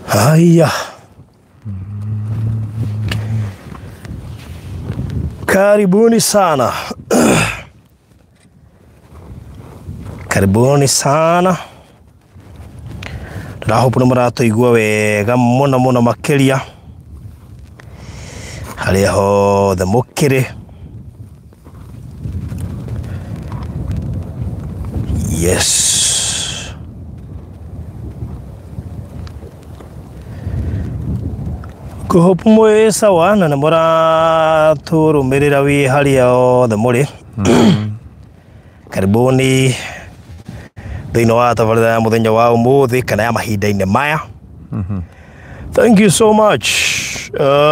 Haya. Karibuni sana. Karibuni sana. Ndahope muratuigua wega muno makiria. Haria hothe mukiri. Yes. Kuhopu mwe sawa na namura turumirira wi haria othe muri. Karibuni thĩinĩ wa tabarĩra ya mũthenya wa ũmũthĩ kana ya mahinda-inĩ maya. Thank you so much.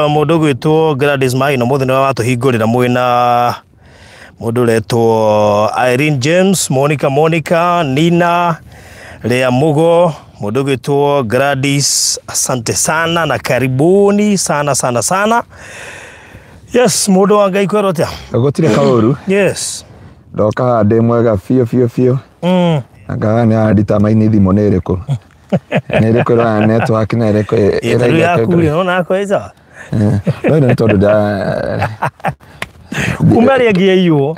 Mũndũ gwĩtwo Gladys Maina mũthenya wa tũhingũrĩra mwĩna mũndũ ũretwo Irene James, Monica, Nina, Lea Mugo, mũndũ gwĩtwo Gladys, asante sana na karibuni sana. Yes, mũndũ wa Ngai kwĩrwo atĩa? Gũtirĩ kaũru. Yes. Ndoka ndĩ mwega biũ. Anga nĩ andita maini thimo nĩ ĩrĩkũ. Nĩ ĩrĩkũ ra network na ĩrĩkũ ĩrĩa yaku na kweza. No nĩ tondũ da Kumari agiyo.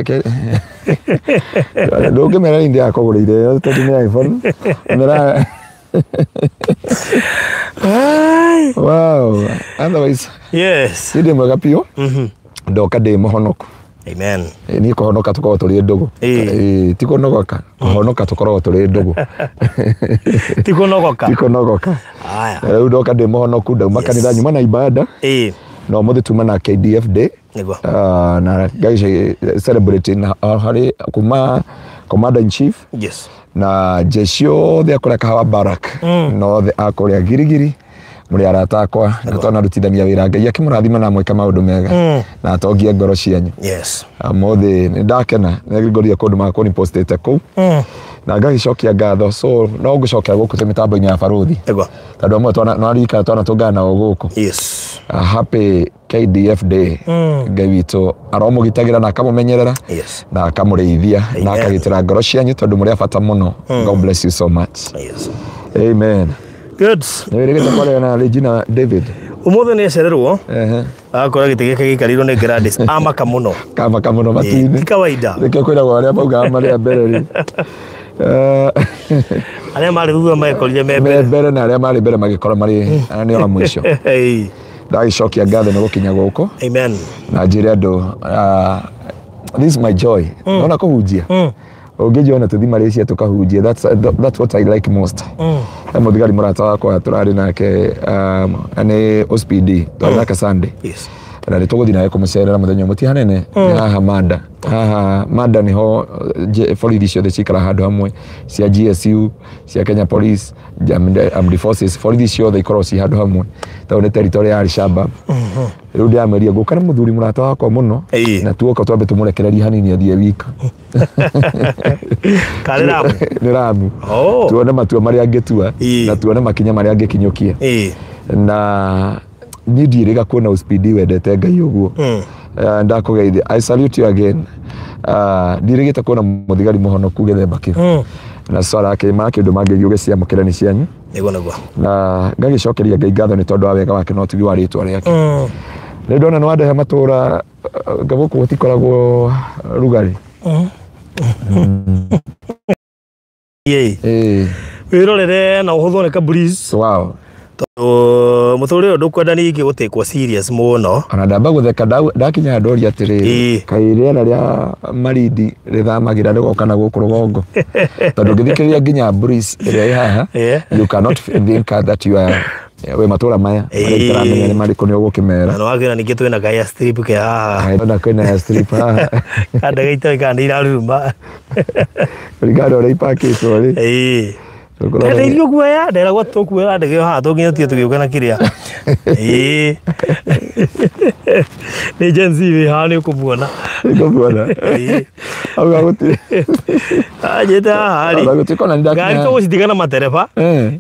Ndũngĩmera indi yakũgũrĩire tondũ nĩ iPhone. Mera. Wow. Otherwise. Yes. Ndĩ mwega biũ. Ndoka ndĩ mũhonoku. Amen. Ni kuhonoka tukorwo turi ndugu. Ti kunogoka. Kuhonoka tukorwo turi ndugu. Ti kunogoka. Aya. Rĩu ndoka ndĩ mũhonoku ndauma kanitha nyuma na ibada. No mũthĩ tuma na KDF Day. Na guys celebrating hari kuma Commander in Chief. Yes. Na jeshi othe akũrĩa Kahawa Barrack. No the akũrĩa Girigiri. Muri aratakwa natona rutithania wira Ngai akimurathima na mweka maundu mega na atongie ngoro cianyu. Yes. Mothe ndakena nĩngorire kundu makwa ni postete ku na ngagicokia ngatho so no ngucokia guku mitambo-ini ya baruthi tondu amwe no arika twana tungana o guku. Yes. Happy KDF Day. Ngai witu aromugitagira na akamumenyerera na akamurithia na akagitira ngoro cianyu tondu muri abata muno. God bless you so much. Yes. Amen. Good. Nĩwĩrĩgĩte kwaria na Regina David. Ũmũthĩ nĩ acererwo. Akora gĩtĩ gĩkĩ gĩkarirwo nĩ Gladys amaka mũno. Kamaka mũno matu-inĩ. Ti kawaida. Nĩkĩo kwĩragwo arĩa maugaga marĩ a mbere. Arĩa marĩ thutha mekorire me mbere na arĩa marĩ mbere magĩkorwo marĩ nĩo a mũico. Ndagicokia ngatho nĩ gũkinya gũkũ. Amen. Na njĩre andũ this is my joy. Naona kũhunjia. Ungejiona tuthimarĩcia tukahunjia. That's what I like most. Mũthigari mũrata wakwa turarĩ nake nĩ OSPD twarĩ nake Sunday. Yes. Na nĩtũgũthiĩ nawe kũmũcerera mũthenya ũmwe ti hanene haha Manda. Haha Manda niho borithi ciothe cikara handũ hamwe cia GSU cia Kenya Police Armed Forces borithi ciothe ikorwo ci handũ hamwe tondũ nĩ territory ya Al-Shabaab. Rĩu ndiameria ngũka na mũthuri mũrata wakwa mũno na tuoka twambe tũmũrekererie hanini athiĩ wika. Karĩramu. Nĩ Ramu. Tuone matua marĩa angĩtua na tuone makinya marĩa angĩkinyũkia. Na ni ndiĩrĩga kuona OSPD wendete Ngai ũguo. Ndakũgeithia. I salute you again. Ndiĩrĩgĩte kuona mũthigari mũhonoku gĩthemba kĩu. Na swara yake kĩndũ mangĩgiuge ciamũkĩra nĩ cianyu. Nĩguo. Na ngagĩcokeria Ngai ngatho nĩ tondũ wa wega wake na ũtugi wa rĩtwa rĩake. Nĩ ndona nĩ wandehe matũra gũkũ gũtikoragwo rugarĩ. Wĩrorere na ũhũthwo nĩ ka breeze. Wow. muthuri uyu ndukwenda ningi gutikwo serious muno ona ndamba gutheka ndakinya ndori atiriri kairiana ria maridi rithamagira rigoka na guku rugongo tondu ngithikiriria nginya breeze ria haha you cannot think that you are we matura maya itaramenya ni mariko ni ugukimera no wagira ningi twina kaya strip ke haha na kwina strip haha kada gaita kandi iraruma rigado ri pakito ri Ndenda irio guoya ndera gwa tukuoya ndege haha tunginya tie tugiuka na kiria ni jenzi we ha ni kubuona au gaguti ajeta hari gutiko na ndaki gari to gucitigana matereba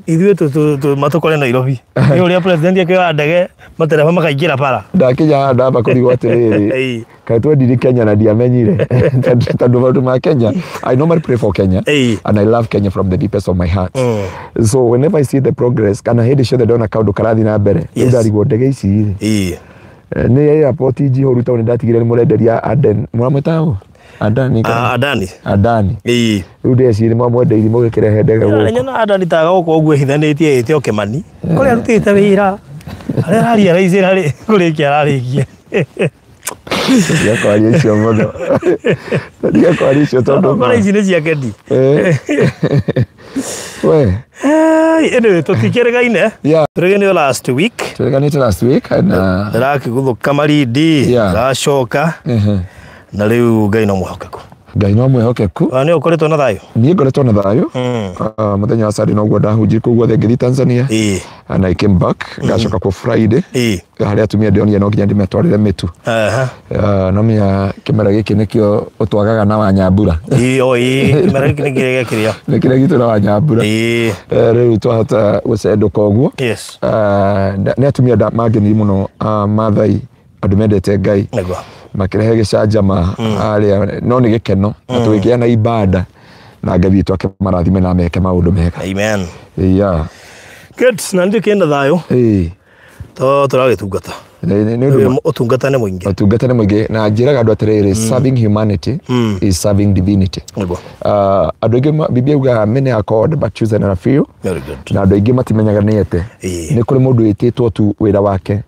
ithuĩ tu matukore Nairobi ni uria president yake ndege matereba makaingira para ndakinya ndamba kurigwo atiriri kai twendire Kenya na ndiamenyire tondu maundu ma Kenya I normally pray for Kenya and I love Kenya from the deepest of my heart so whenever I see the progress kana hindi ciothe ndona kaundu karathi na mbere ndarigwo ndege ici ni airport iji horu tauni ndatigire ni murenderia Aden muramwetaho Adani rude ciri mwamwendeiri mugikire ndege guku nyona Adani taga guko guo hithanĩtie ĩte Okemani kũrĩa arutĩte wĩra arĩa araria raicĩra rĩ kũrĩkia ararĩkia ndikakwaria icio mũno ndikakwaria icio tondu mbara ici nĩ cia kendi we anyway tũtikĩregaine tũreganĩo last week na ndĩrakĩguthũka Marindi gacoka na rĩu Ngai no mwĩhokeku nĩ ũkoretwo na thayũ niĩ ngoretwo na thayũ mũthenya wa Sunday noguo ndahunjire kũu guothe ngĩthiĩ Tanzania and I came back ngacoka ku Friday harĩa atumia ndionire no nginya ndĩmetwarĩre mĩtu no menya kĩmera gĩkĩ nĩkĩo ũtwagaga na Wanyambura kĩmera gĩkĩ nĩ kĩrĩa gĩkĩrĩa nĩ kĩrĩa gitũ na Wanyambura rĩu twahota gũcendũka ũguo nĩ atumia mangeni mũno Maathai andũ mendete Ngai makirehe gĩcanjama arĩa no nĩ gĩkeno na tũgĩkĩa na ibada na Ngai witũ akĩmarathime na meke maũndũ mega amen good na ndĩ kĩenda thayũ tũragĩtungata ũtungata nĩ mũingĩ na njĩraga andũ atĩrĩrĩ serving humanity is serving divinity andũ aingĩ Biblia yugaga many are called but chosen are few na andũ aingĩ matimenyaga nĩ ete nĩ kũrĩ mũndũ wĩtĩtwo tu wĩra wake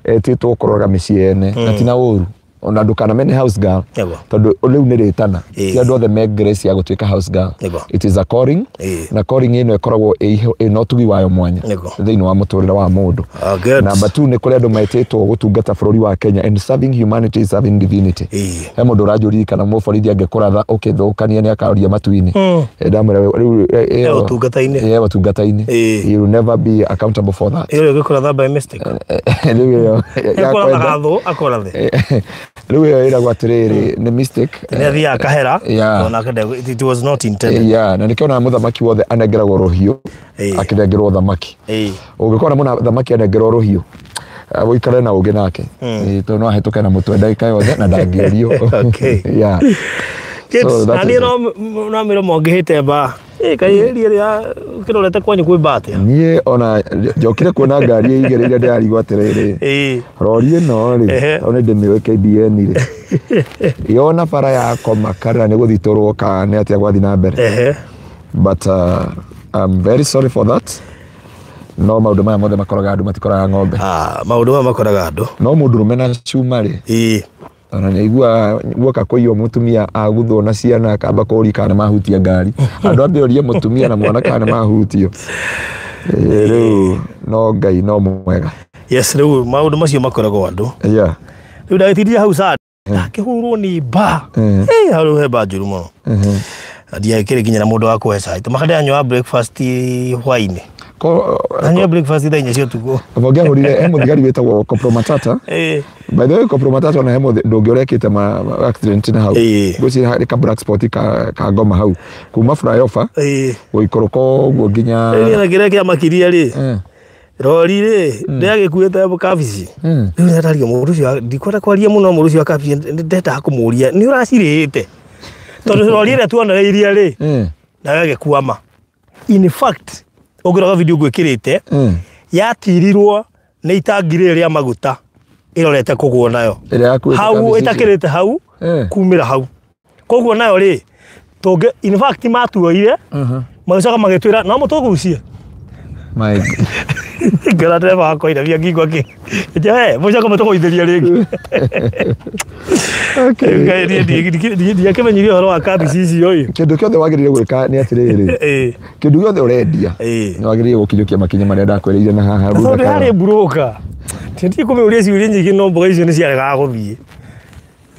etĩtwo kũrora mĩciĩ ene na ti na ũru ona ndukana mene house girl tondu riu ni ritana ti andu othe me grace ya gutuika house girl it is a calling na calling ino ikoragwo no tugi wayo mwanya thiini wa muturire wa mundu number 2 ni kuri andu maititwo gutungata bururi wa Kenya and serving humanity serving divinity he mundu rajuri kana muborithi angekuratha ukithukania ni akaria matuini ndamwira riu utungata-ini you will never be accountable for that iyo ngikuratha by mistake riu akorathe riu ĩragwo atĩrĩrĩ nĩ mistake nĩ athiaga kahera ona it was not intended na nĩkĩona mũthamaki wothe anengeragwo rũhiũ akĩnengerwo thamaki ũngĩkora mũthamaki anengerwo rũhiũ ũikare na ũngĩ nake tondũ no ahĩtũke na mũtwe ndagĩka yothe na ndangĩũrio na niĩ no mĩro mongĩhĩte mbaa kaĩria rĩa kĩrorete kwanyu kwĩ mbate niĩ ona njokire kuona ngari ĩigĩrĩire ndĩrarigwo atĩrĩrĩ rori ĩno rĩ ona ndĩmĩoe KBN rĩ yona bara ya komakara nĩ gũthitũrwo ka nĩ atĩa gwathi na mbere but I'm very sorry for that no maũndũ maya mothe makoraga andũ matikoraga ng'ombe maũndũ maya makoraga andũ no mũndũrũme na cuma rĩ ona nĩigua guoka kũiywo mũtumia aguthwo na ciana akamba kũũria kana mahutia ngari andũ ambĩũrie mũtumia na mwana kana mahutio rĩu no Ngai no mwega rĩu maũndũ macio makoragwo andũ rĩu ndagĩtindirie hau Sunday ndakĩhũrwo nĩ mba harũ he mba njũru mũno ndiagĩkĩrĩ nginya na mũndũ wa kũhe cai tũmakande anyua breakfast hwainĩ anyua breakfast thaa inya cia ũtukũ ngĩahũrire he mũthigari wĩtagwo Kopro Matata by the way Kopro Matata ona he ndũngĩ ũrekĩte ma accident na hau ngwĩciria harĩ ka black spot ka ngoma hau kuma flyover gũikũrũka ũguo nginya kĩrĩa kĩamakirie rĩ rori rĩ ndĩagĩkuĩte kabici rĩu nĩataria mũndũ ũcio ndikwenda kwaria mũno mũndũ ũcio wa kabici ndendaga kũmũria nĩ ũracirĩte tondũ rori ĩrĩa tuonereirie rĩ ndagagĩkuama in fact ũngĩroga video gwĩkĩrĩte yatirirwo nĩ itangi rĩrĩ rĩa maguta ĩrorete kũgwo nayo hau ĩtakĩrĩte hau kumĩra hau koguo nayo rĩ tũngĩ in fact matuoire magĩcoka magĩtwĩra no mũtũgucie My Ngara wako ina ngigwa ki. Je, moja kama toko itheria ringi. Okay. Ngai kemenyirio horo wa kabici icio ĩ. Kindu kiothe wagirire gwika ni atiriri. Kindu giothe urendia. Ni wagirire gukinyukia makinya maria ndakwereire na haha rundu. Ndio hari broker. Tindi kumiuria ciuria nyingi no mboga icio ni ciarega guthie.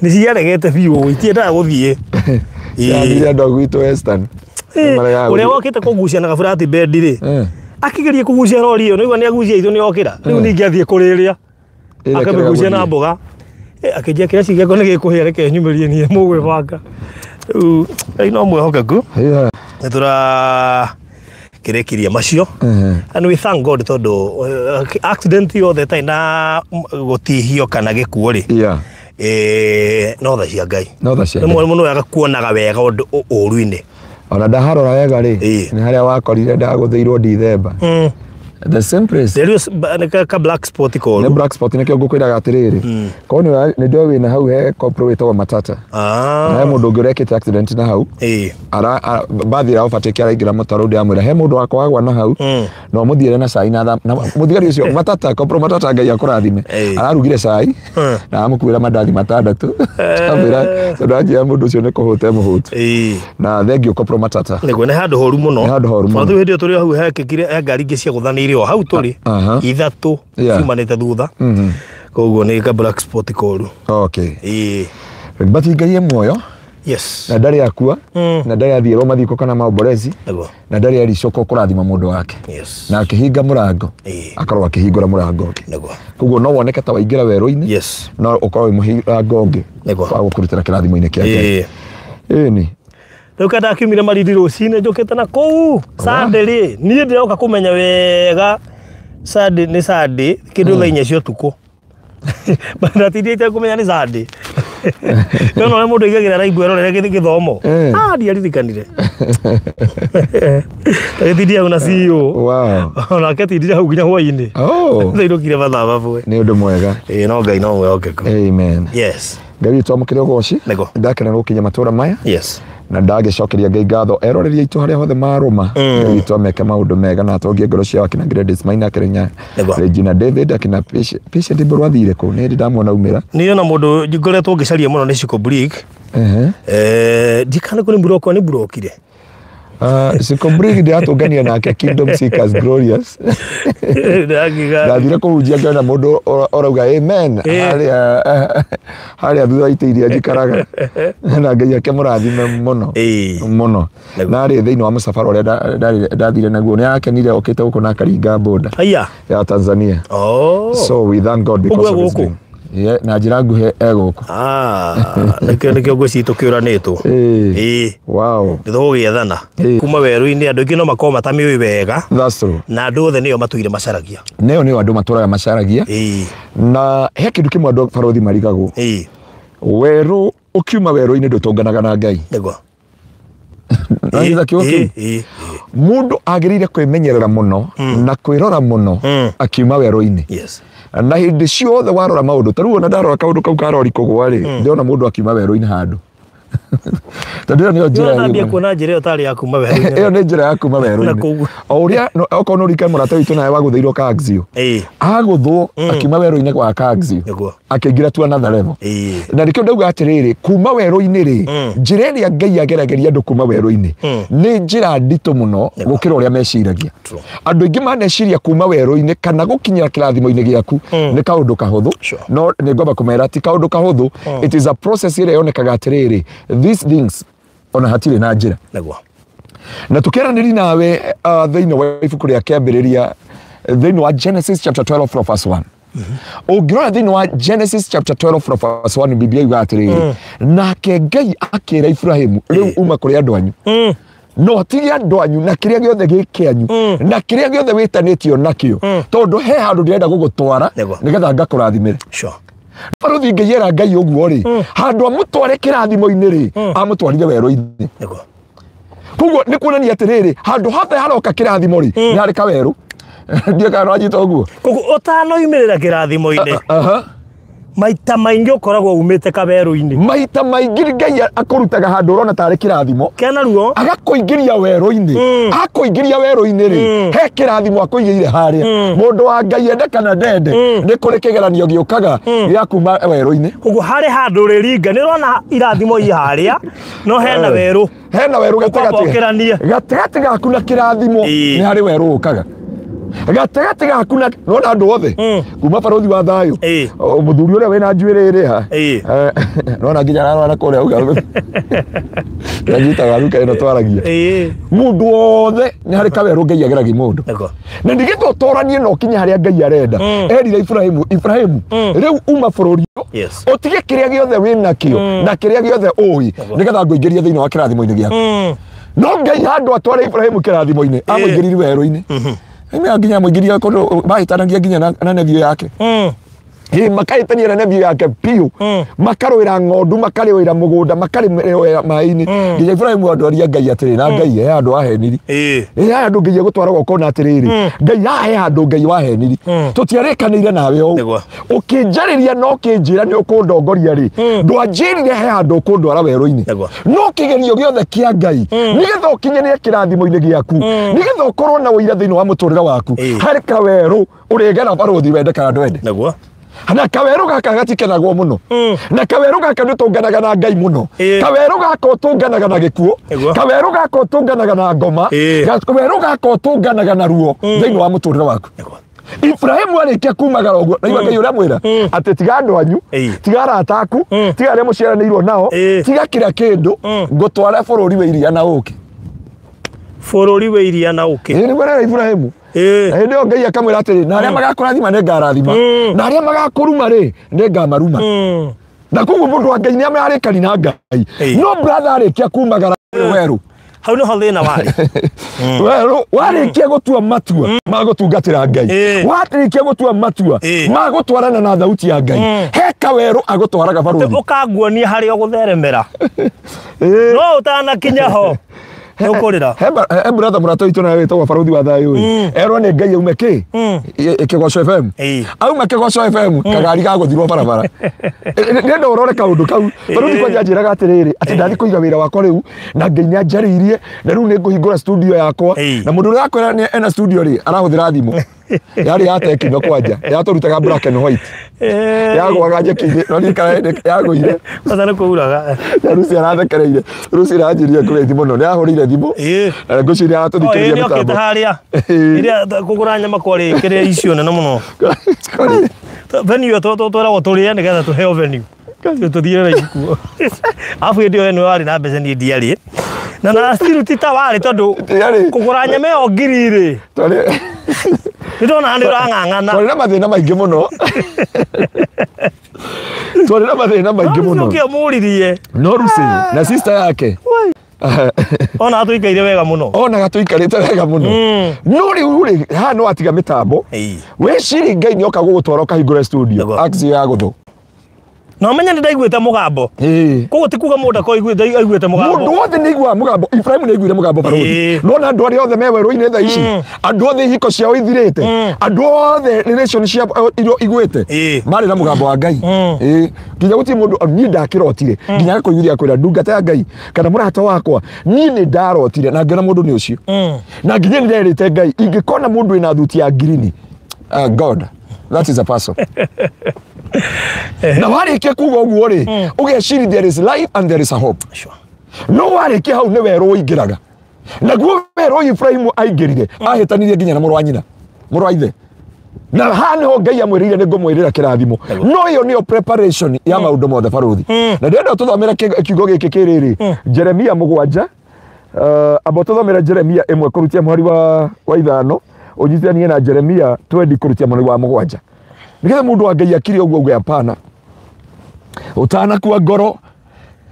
Ni ciaregete biũ itiendaga guthie. Ndio ndo gwitu Western. Uria wokite kugucia na gafurati bed ri. Akigeria kugucia rori iyo nigwa ni agucia ithu ni okira. Riu ningi athie kuriria. Akamegucia na mboga. Akijia kira cigeko ni gikuhia reke nyumirie nie mugwe banga. Riu no mwehokeku. Nitura kirekiria macio. And we thank God tondu accident yothe taina gutihio kana gikuo ri. No tha cia Ngai. No tha cia Ngai. Mwe muno agakuonaga wega undu uruine. Ona ndaharora wega ri ni haria wakorire ndaguthiirwo December. The same place. There is ka black spot ko. Ne black spot ne kyo gukwiraga atiriri. Ko ni ndo wina hau he kopro witwa Matata. Na mundu ngirekete accident na hau. Ara bathi ra ufatiki araingira mutaro ndi amwira he mundu wako wagwa na hau. No muthiire na cai na muthigari ucio Matata kopro Matata Ngai akurathime. Ararugire cai na amukwira mandathi matandatu. Amwira ndaji ya mundu ucio ne kuhute muhutu. Na thengio kopro Matata. Nego ne handu horu muno. Handu horu muno. Fathu hindi turi hau hekekire ngari ngi cia guthanire o hau turi ithatu ciumanite thutha koguo ni ka black spot koru. Okay. But Ngai muoyo. Yes. Na ndari akua na ndari athiro mathiko kana maomborezi na ndari aricoko kurathima mundu wake. Yes. Na akihinga murango akarwa akihingura murango ungi. Koguo no woneke ta waingira weru-ini. Yes. No ukorwo murango ungi wa gukurutira kirathimo-ini kiake. Ni Riu kada akiumire maridi rucine njukite na kou Sunday ri nie ndiroka kumenya wega Sunday ni Sunday kindu thaa 4 cia utuku banatindite kumenya ni Sunday no mundu igagira raibu erorere githomo ndiaririkanire tagithindia una CEO. Wow. Ona ketindire hau nginya hwaini ndairukire mathaa mabwe ni undu mwega. No Ngai no mwehokeku. Amen. Yes. Ngai twamukire ugoci ndakena gukinya matura maya. Yes. Na ndagicokeria Ngai ngatho eroreria itu haria hothe maruma itu ameke maundu mega na atongie ngoro ciao akina Gladys Maina Kenya Regina David akina Patient Mburu athire ku ni ndamwona umira ni ona mundu ngoretwo ngicaria muno ni Chico Brick ndikana kuni Buroko ni Burokire Chico Brick ndi atungania nake Kingdom Seekers Glorious ndathire kuhunjia ngiona mundu orauga amen haria thutha itiiria njikaraga na Ngai ake murathime muno muno na ri thiini wa musafara uria ndathire naguo ni akenire okite guku na karinga boda ya Tanzania. So we thank God because of this. Na njira nguhe eguku nikio ngweci tukiuranitwo wow nditho giethana kuma weru-ini andu ingi no makoma matamiui wega. That's true. Na andu othe nio matuire macaragia nio andu maturaga macaragia na he kindu kimwe andu barothi marigagwo weru ukiuma weru-ini ndutonganaga na Ngai nego na kiuki mundu agirire kwimenyerera muno na kwirora muno akiuma weru-ini. Yes. Na hindi ciothe warora maundu taruo na ndarora kaundu kau karori kugwa ri ndiona mundu akiuma weru-ini handu tandira ni njira ya kuona njira utari ya kuma weru-ini iyo ni njira ya kuma weru-ini o uria oko no rika murata witu nae waguthiirwo Kagzio aguthwo akiuma weru-ini kwa Kagzio akingira tu another level na rikio ndauga atiriri kuma weru-ini ri njira iria Ngai agerageria andu kuma weru-ini ni njira ndito muno gukira uria meciragia. Andu ingi maneciria kuma weru-ini kana gukinyira kirathimo-ini giaku ni kaundu kahuthu no ni ngomba kumera ti kaundu kahuthu. It is a process iria yonekaga atiriri these things ona hatire na njira na tukiraniri nawe thiini wa ibuku ria kiambiriria thiini wa Genesis chapter 12 from verse 1 ungirora thiini wa Genesis chapter 12 from verse 1 Biblia yuga atiriri nake Ngai akira Ibrahimu riu uma kuri andu anyu no tigia andu anyu na kiria giothe gikianyu na kiria giothe witanitio nakio tondu he handu ndirenda gugutwara nigetha ngakurathimire. Sure. Barothi ngeyera Ngai uguo ri handu amutware kirathimo-ini ri amutwarire weru-ini koguo ni kuonania atiriri handu hothe haroka kirathimo ri ni hari kaweru ndiye kana anyita uguo koguo utanoimirira kirathimo-ini maita maingi ukoragwo umite kaberu-ini maita maingi Ngai akurutaga handu urona tari kirathimo kena ruo agakuingiria weru-ini akuingiria weru-ini ri he kirathimo akuigire haria mundu wa Ngai ende kana ndende ni kuri kigeranio giukaga ya kuma weru-ini ugu hari handu riringa ni rona irathimo i haria no hena weru gatagati gaku na kirathimo ni hari weru ukaga gatagati gaku na nona andu othe kuma barothi wa thayo muthuri uria wena njuire iri ha nona nginya ararora kuria uga ngita garuka ino twaragia mundu othe ni hari kaweru Ngai ageragi mundu na ndigito utoranie no kinya haria Ngai arenda erire Ibrahimu riu uma bururi utige kiria giothe wina kio na kiria giothe ui nigetha nguingirie thiini wa kirathimo-ini giaku no Ngai handu atware Ibrahimu kirathimo-ini amuingiriri weru-ini ime nginya muingiria kundu bahitanagia nginya na nebio yake makaitania na nebio yake piu makarwira ng'ondu makarwira mugunda makarwira mai-ini nginya Ibrahimu andoria Ngai atiri na Ngai he andu aheniri andu Ngai gutwara gokona atiriri Ngai he andu Ngai waheniri tutiarikanire nawe o ukinjariria no kinjira ni ukundongoria ri ndwanjirire he andu ukundwara weru-ini no kigerio giothe kia Ngai nigetha ukinyanire kirathimo-ini giaku nigetha ukorwo na uira thiini wa muturire waku hari kaweru urigera barothi wende kana ndwende na kaweru gaka gatikenagwo muno na kaweru gaka nitunganaga na Ngai muno kaweru gaka utunganaga na gikuo kaweru gaka utunganaga na ngoma kaweru gaka utunganaga na ruo thiini wa muturire waku Ibrahimu arikia kumagara uguo na Ngai uria mwira ati tiga andu anyu tiga arata aku tiga aria muciaranirwo nao tiga kira kindu ngutwara bururi wa iria na uki bururi wa iria na uki ni mwira Ibrahimu ndio Ngai akamwira atiri na aria magakurathima ne ngarathima na aria magakuruma ri ne ngamaruma na kuguo mundu wa Ngai ni amarikani na Ngai no brother arikia kumagara weru hau no thina wari weru warikia gutua matua magutungatira Ngai warikia gutua matua magutwarana na thauti ya Ngai heka weru agutwaraga baruthi ukanguonia hari ogutheremera no utana kinya ho ukurira he brother murato itu na wetagwo baruthi wa thayo erwo ni Ngai aume ki Kigoco FM aume Kigoco FM kagari gaguthirwo barabara ndio urore kaundu kau baruthi kwa njiraga atiriri ati ndathi kuiga wira wakwa riu na Ngai ni anjariirie na riu ni nguhingura studio yakwa na mundu uria akwira ni ena studio ri arahuthira thimu yari ya tekino kwanja ya turutaga black and white yagwaga kinde no ni kana yaguire bazana kuuraga rusi arathekereire rusi ranjirie kurethi muno ni ahurire thimu nguciria atuthikiriria mitambo okite haria iria kugura nyama kwari kire icio nene muno venue twara turie nigetha tuheo venue tuthire raikuo afu ndio eno wari na mbeca ni ndiari na still tita wari tondu kugura nyama yo ngiriri ndona ndio rang'ang'ana twari na mathina maingi muno twari na mathina maingi muno ndio muririe no rusi na sister yake ona atuikaire wega muno ona gatuikarite wega muno no ri ha no atiga mitambo we shiri Ngai ni oka gugutwara kahingure studio axi ya guthu no menya ndaiguite mugambo kugo tikuga mundu ko aiguite mugambo mundu wothe ni igua mugambo Ibrahimu ni aiguire mugambo baruthi no na andu aria othe me weru-ini tha ici andu othe hiko ciao ithirite andu othe relationship iguite mari na mugambo wa Ngai nginya guti mundu ni ndakirotire nginya gakuiguria kwira ndungata ya Ngai kana murata wakwa ni ndarotire na ngena mundu ni ucio na nginya ni nderite Ngai ingikona mundu ina thuti ya green God that is a person na warikia kuga uguo ri ugeciri there is life and there is a hope no warikia hau ni weru uingiraga na guo weru Ibrahimu aingirire ahitanirie nginya na muru wa nyina muru wa ithe na hane ho Ngai amwirire ni ngumwirira kirathimo no iyo niyo preparation ya maundu mothe baruthi na ndio tuthomera kiugo giki kiriri Jeremia 7 abo tuthomera Jeremia 1 kurutia mwari wa 5 ujithania na Jeremia 20 kurutia mwari wa 7 nigetha mundu wa Ngai akiri uguo ugu apana utana kwa ngoro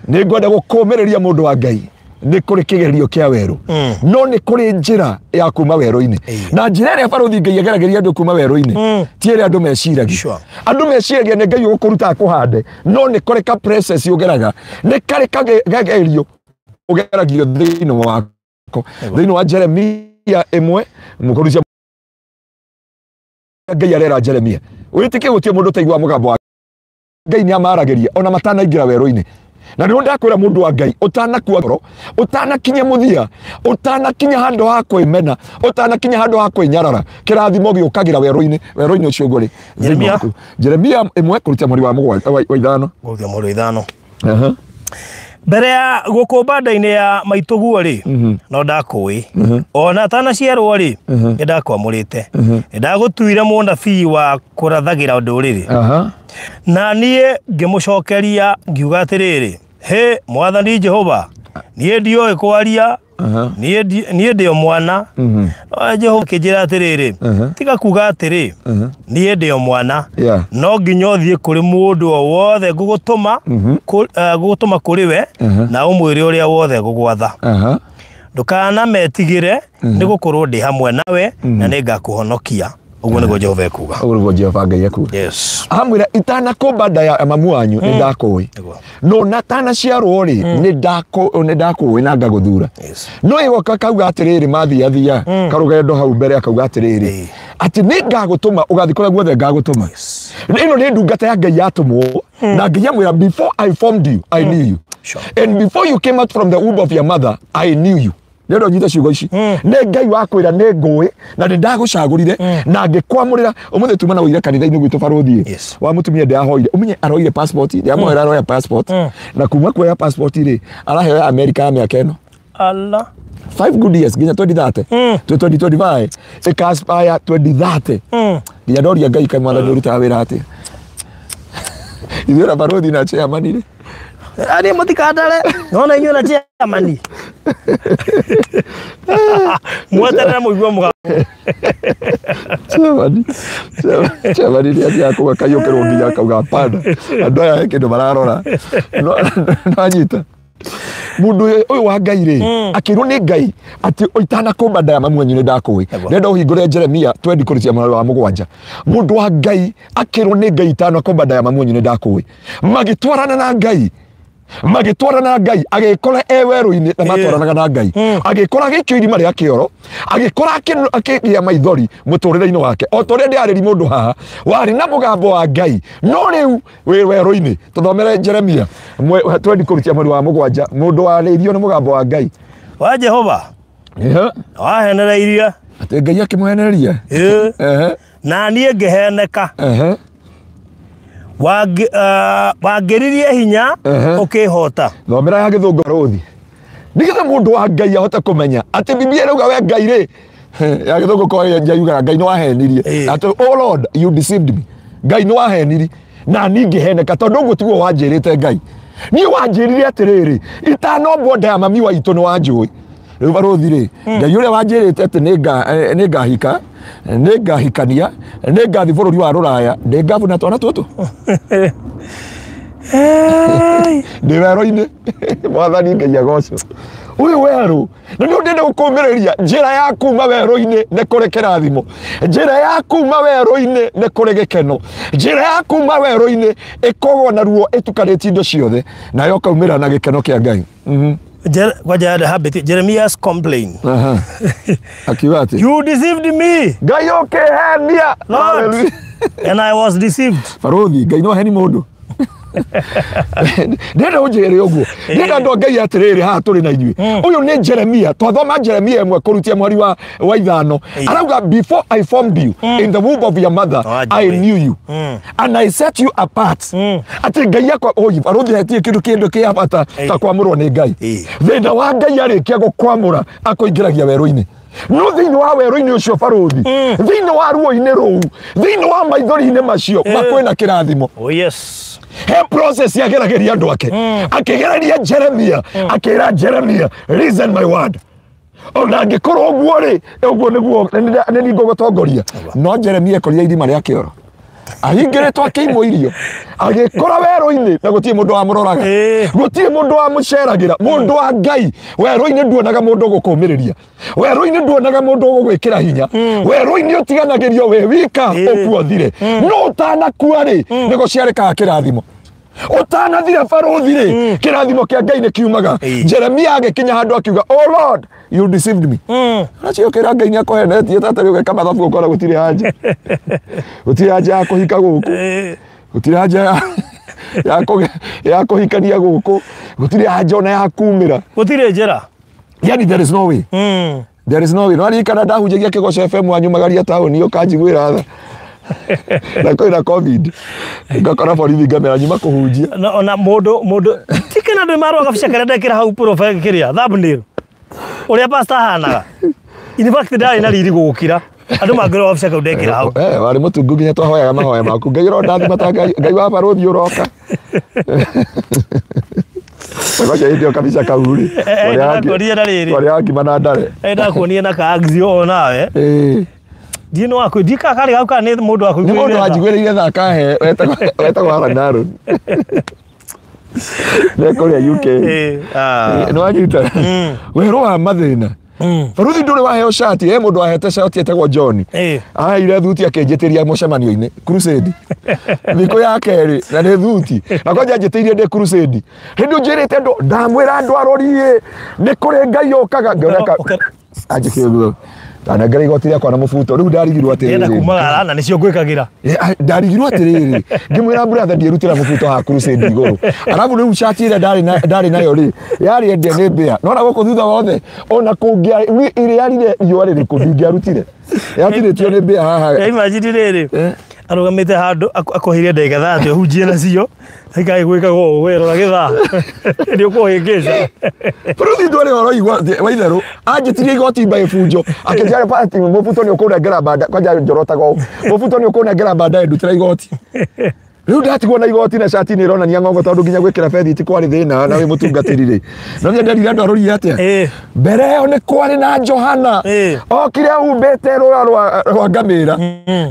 ni ngwenda gukumireria mundu wa Ngai ni kuri kigerio kia weru no ni kuri njira ya kuma weru-ini na njira ria baruthi Ngai agerageria andu kuma weru-ini tiere andu meciragia andu meciragia ni Ngai gukuruta kuhande no ni kuri ka process ugeraga ni kari kagerio ugeragio thiini wako thiini wa Jeremia 1 mukurucia Ngai arera Jeremia witike gutie mundu taigua mugambo Ngai ni amarageria ona matana ingira wero-ini na ndio ndakwira mundu wa Ngai utanakua ngoro utanakinya muthia utanakinya handu ha kwimena utanakinya handu ha kwinyarara kirathimo giukagira wero-ini ucio ngori Jeremia 1 kurutia mweri wa 5 kurutia mweri wa 5 mbere ya gukumba ndaini ya maituguo ri no ndakui ona tana ciarwo ri ndakwamurite ndagutuire munabii wa kurathagira nduriri na nie ngimucokeria ngiuga atiriri he mwathani Jehova nie ndioe kwaria nie ndio mwana Jehova kijira atiriri tiga kuga atiri nie ndio mwana no nginya thie kuri mundu o wothe gugutuma kuri we na umwire uria wothe gugwatha ndukana metigire nigukorwo ndi hamwe nawe na ningakuhonokia uguo niguo Jehova ekuga uguo niguo Jehova Ngai ekuga yes amwira itanakomba nda ya mamu wanyu ni ndakui no natana ciarwo ri ni ndakui na ngaguthura no igoka kauga atiriri mathia karugendo hau mbere akauga atiriri ati ni ngagutuma ugathikora guothe ngagutuma ino ni ndungata ya Ngai yatumwo na nginya mwira before I formed you I knew you and before you came out from the womb of your mother I knew you Nero nyita ciugo ici ne Ngai wakwira ne ngui na ndagucagurire na ngikwamurira umuthe tuma na uire kanitha-ini gwitu baruthi wa mutumia ndahoire umenye aroire passport ndiamoera aroya passport na kuma kuoya passport ri araheo America ya miaka ino Allah 5 good years nginya 2030 to 2025 ikaspire 2030 nginya ndoria Ngai kai mwana nduruta wira ati ithira baruthi na chairman ri ari mutikandare nona inyo na chairman Muatara muigua muga. Chabani ni yako akayokero nginya kauga pada. Andu aya kindu mararora. No anyita. Mundu uyu wa Ngai ri akirwo ni Ngai ati itana kumba nda ya mamu wanyu ni ndakui. Ndenda uhingure Jeremia 20 kurutia mweri wa 7. Mundu wa Ngai akirwo ni Ngai itana kumba nda ya mamu wanyu ni ndakui. Magitwarana na Ngai. Magitwarana na Ngai agikora eweru-ini na matwaranaga na Ngai agikora gikio irima ria kioro agikora akigia maithori muturire-ini wake o toria ndiariri mundu haha wari na mugambo wa Ngai no riu weru-ini tuthomere Jeremia 20 kurutia mweri wa 7 mundu waririo ni mugambo wa Ngai wa Jehova wahenereirie ati Ngai akimuhenereria na nie ngiheneka wangiririe hinya ukihota thomera ya githungu ruthi nigetha mundu wa Ngai ahota kumenya ati biblia rauga we Ngai ri ya githungu ko yauga Ngai no ahenirie ati oh Lord you deceived me Ngai no aheniri na ningiheneka tondu gutigwo wanjirite Ngai ni wanjirire atiriri itano boda ya mami wa itu no wanjui riu baruthi ri Ngai uria wanjirite ati ningahika ningahikania ningathi bururi wa ruraya ndingavuna twana tutu ndi wero-ini mwathani Ngai agoco uyu weru na ndio ndenda gukumireria njira ya kuma wero-ini ne kuri kirathimo njira ya kuma wero-ini ne kuri gikeno njira ya kuma wero-ini ikogwo na ruo itukanĩtie indo ciothe na yo kaumira na gikeno kia Ngai Jeremiah's complain. Akiwati. You deceived me. Ngai ukihenia. And I was deceived. Baruthi Ngai no heni mundu. Ndenda unjire uguo. Ndenda ndo Ngai atiriri ha turi na inyui. Uyu ni Jeremia. Twathoma Jeremia 1 kurutia mweri wa 5. Arauga before I formed you in the womb of your mother I knew you and I set you apart. Ati Ngai yakwa oyi baruthi hetie kindu kia bata ta kwamurwo ni Ngai. Thenda wa Ngai arikia gukwamura akoingiragia wero-ini. No thini wa wero-ini ucio baruthi. Thini wa ruo-ini ruu. Thini wa maithori-ini macio makwina kirathimo. Oh yes. He process ya gerageria andu ake akigeraria Jeremia akira Jeremia listen my word ona ngikorwo uguo ri uguo niguo nini ngugutongoria no Jeremia koria irima ria kioro ahingiritwo akiimwo irio agikora wero-ini na gutie mundu wa muroraga gutie mundu wa muceragira mundu wa Ngai wero-ini nduonaga mundu gukumiriria wero-ini nduonaga mundu gugwikira hinya wero-ini utiganagirio we wika ukuothire no utanakua ri nigo ciarikaga kirathimo utanathira baruthi ri kirathimo kia Ngai ni kiumaga Jeremia agikinya handu akiuga oh Lord you deceived me acio kira Ngai ni akohenetie tata riu geka mathabu ukora gutire haja ya kuhika guku gutire haja ya kuhikania guku gutire ajona ya kumira gutire njera yani there is no way there is no way no ni kana ndahunjagia Kigoco FM wanyu magaria tauni ukanjigwira tha na koira covid ngakora borithi ngamera nyuma kuhunjia na mundu tikena ndu marwa kabisa kana ndekira hau profile kiria thumbnail uria pastor hanaga in fact ndari na riri gukira andu mangiro kabisa kau ndekira hau wari mutungu nginya twahoyaga mahoya maku ngairo ndathi matanga ngai wa barothi uroka Wacha hiyo kabisa kauri. Wale haki manadare. Enda kuonia na kaagzio nawe. Dino wako dika kali gauka ni mundu wako. Ni mundu ajigwire thaka he weta kwa Ronaldo. Nekore UK. No anyita. Wero wa mathina. Baruthi nduri waheo shati mundu ahete shati etagwo John. Aire thuti akenjeteria mucemanio-ini crusade. Thiko ya keri na ni thuti. Akoja njetirie ndi crusade. Hindu njirite ndo ndamwira andu arorie ni kuri ngai okaga ngoreka. Ajikirwo. Tana ngai gotiria kwa na mufuto riu ndarigirwo atiriri. Enda kumagara na nicio ngwikagira. Ndarigirwo atiriri. Ngimwira brother ndirutira mufuto ha crusade iguru. Arabu riu shati ile ndari nayo ri. Yari ende ni bia. Nona guku thutha wothe ona kungia ile yarire yore ri kundingiarutire. Yatirĩtio nĩ mbĩa haha. Imagine rĩrĩ. Arũgamĩte handũ akohirie ndege 30 hunjie nacio. Aikai gwĩkaga we rora gĩthaa. Nĩ ũkũhĩngĩca. Baruthi ndwari horo igwa waitherũ anjĩtirie igoti mbaĩ bunjo. Akĩnjara pati mũbuto nĩ ũkũnengera banda kwanja njorotaga ũũ. Mũbuto nĩ ũkũnengera banda ndutĩra igoti. Riu ndatigwo na igoti na shati ni ronania ng'ongo tondu nginya gwikira fethi ti kwari thina na wi mutungatirire no ndia ndarire andu arori atia mbere yo ni kwari na Johana okire humbete rwa ngamira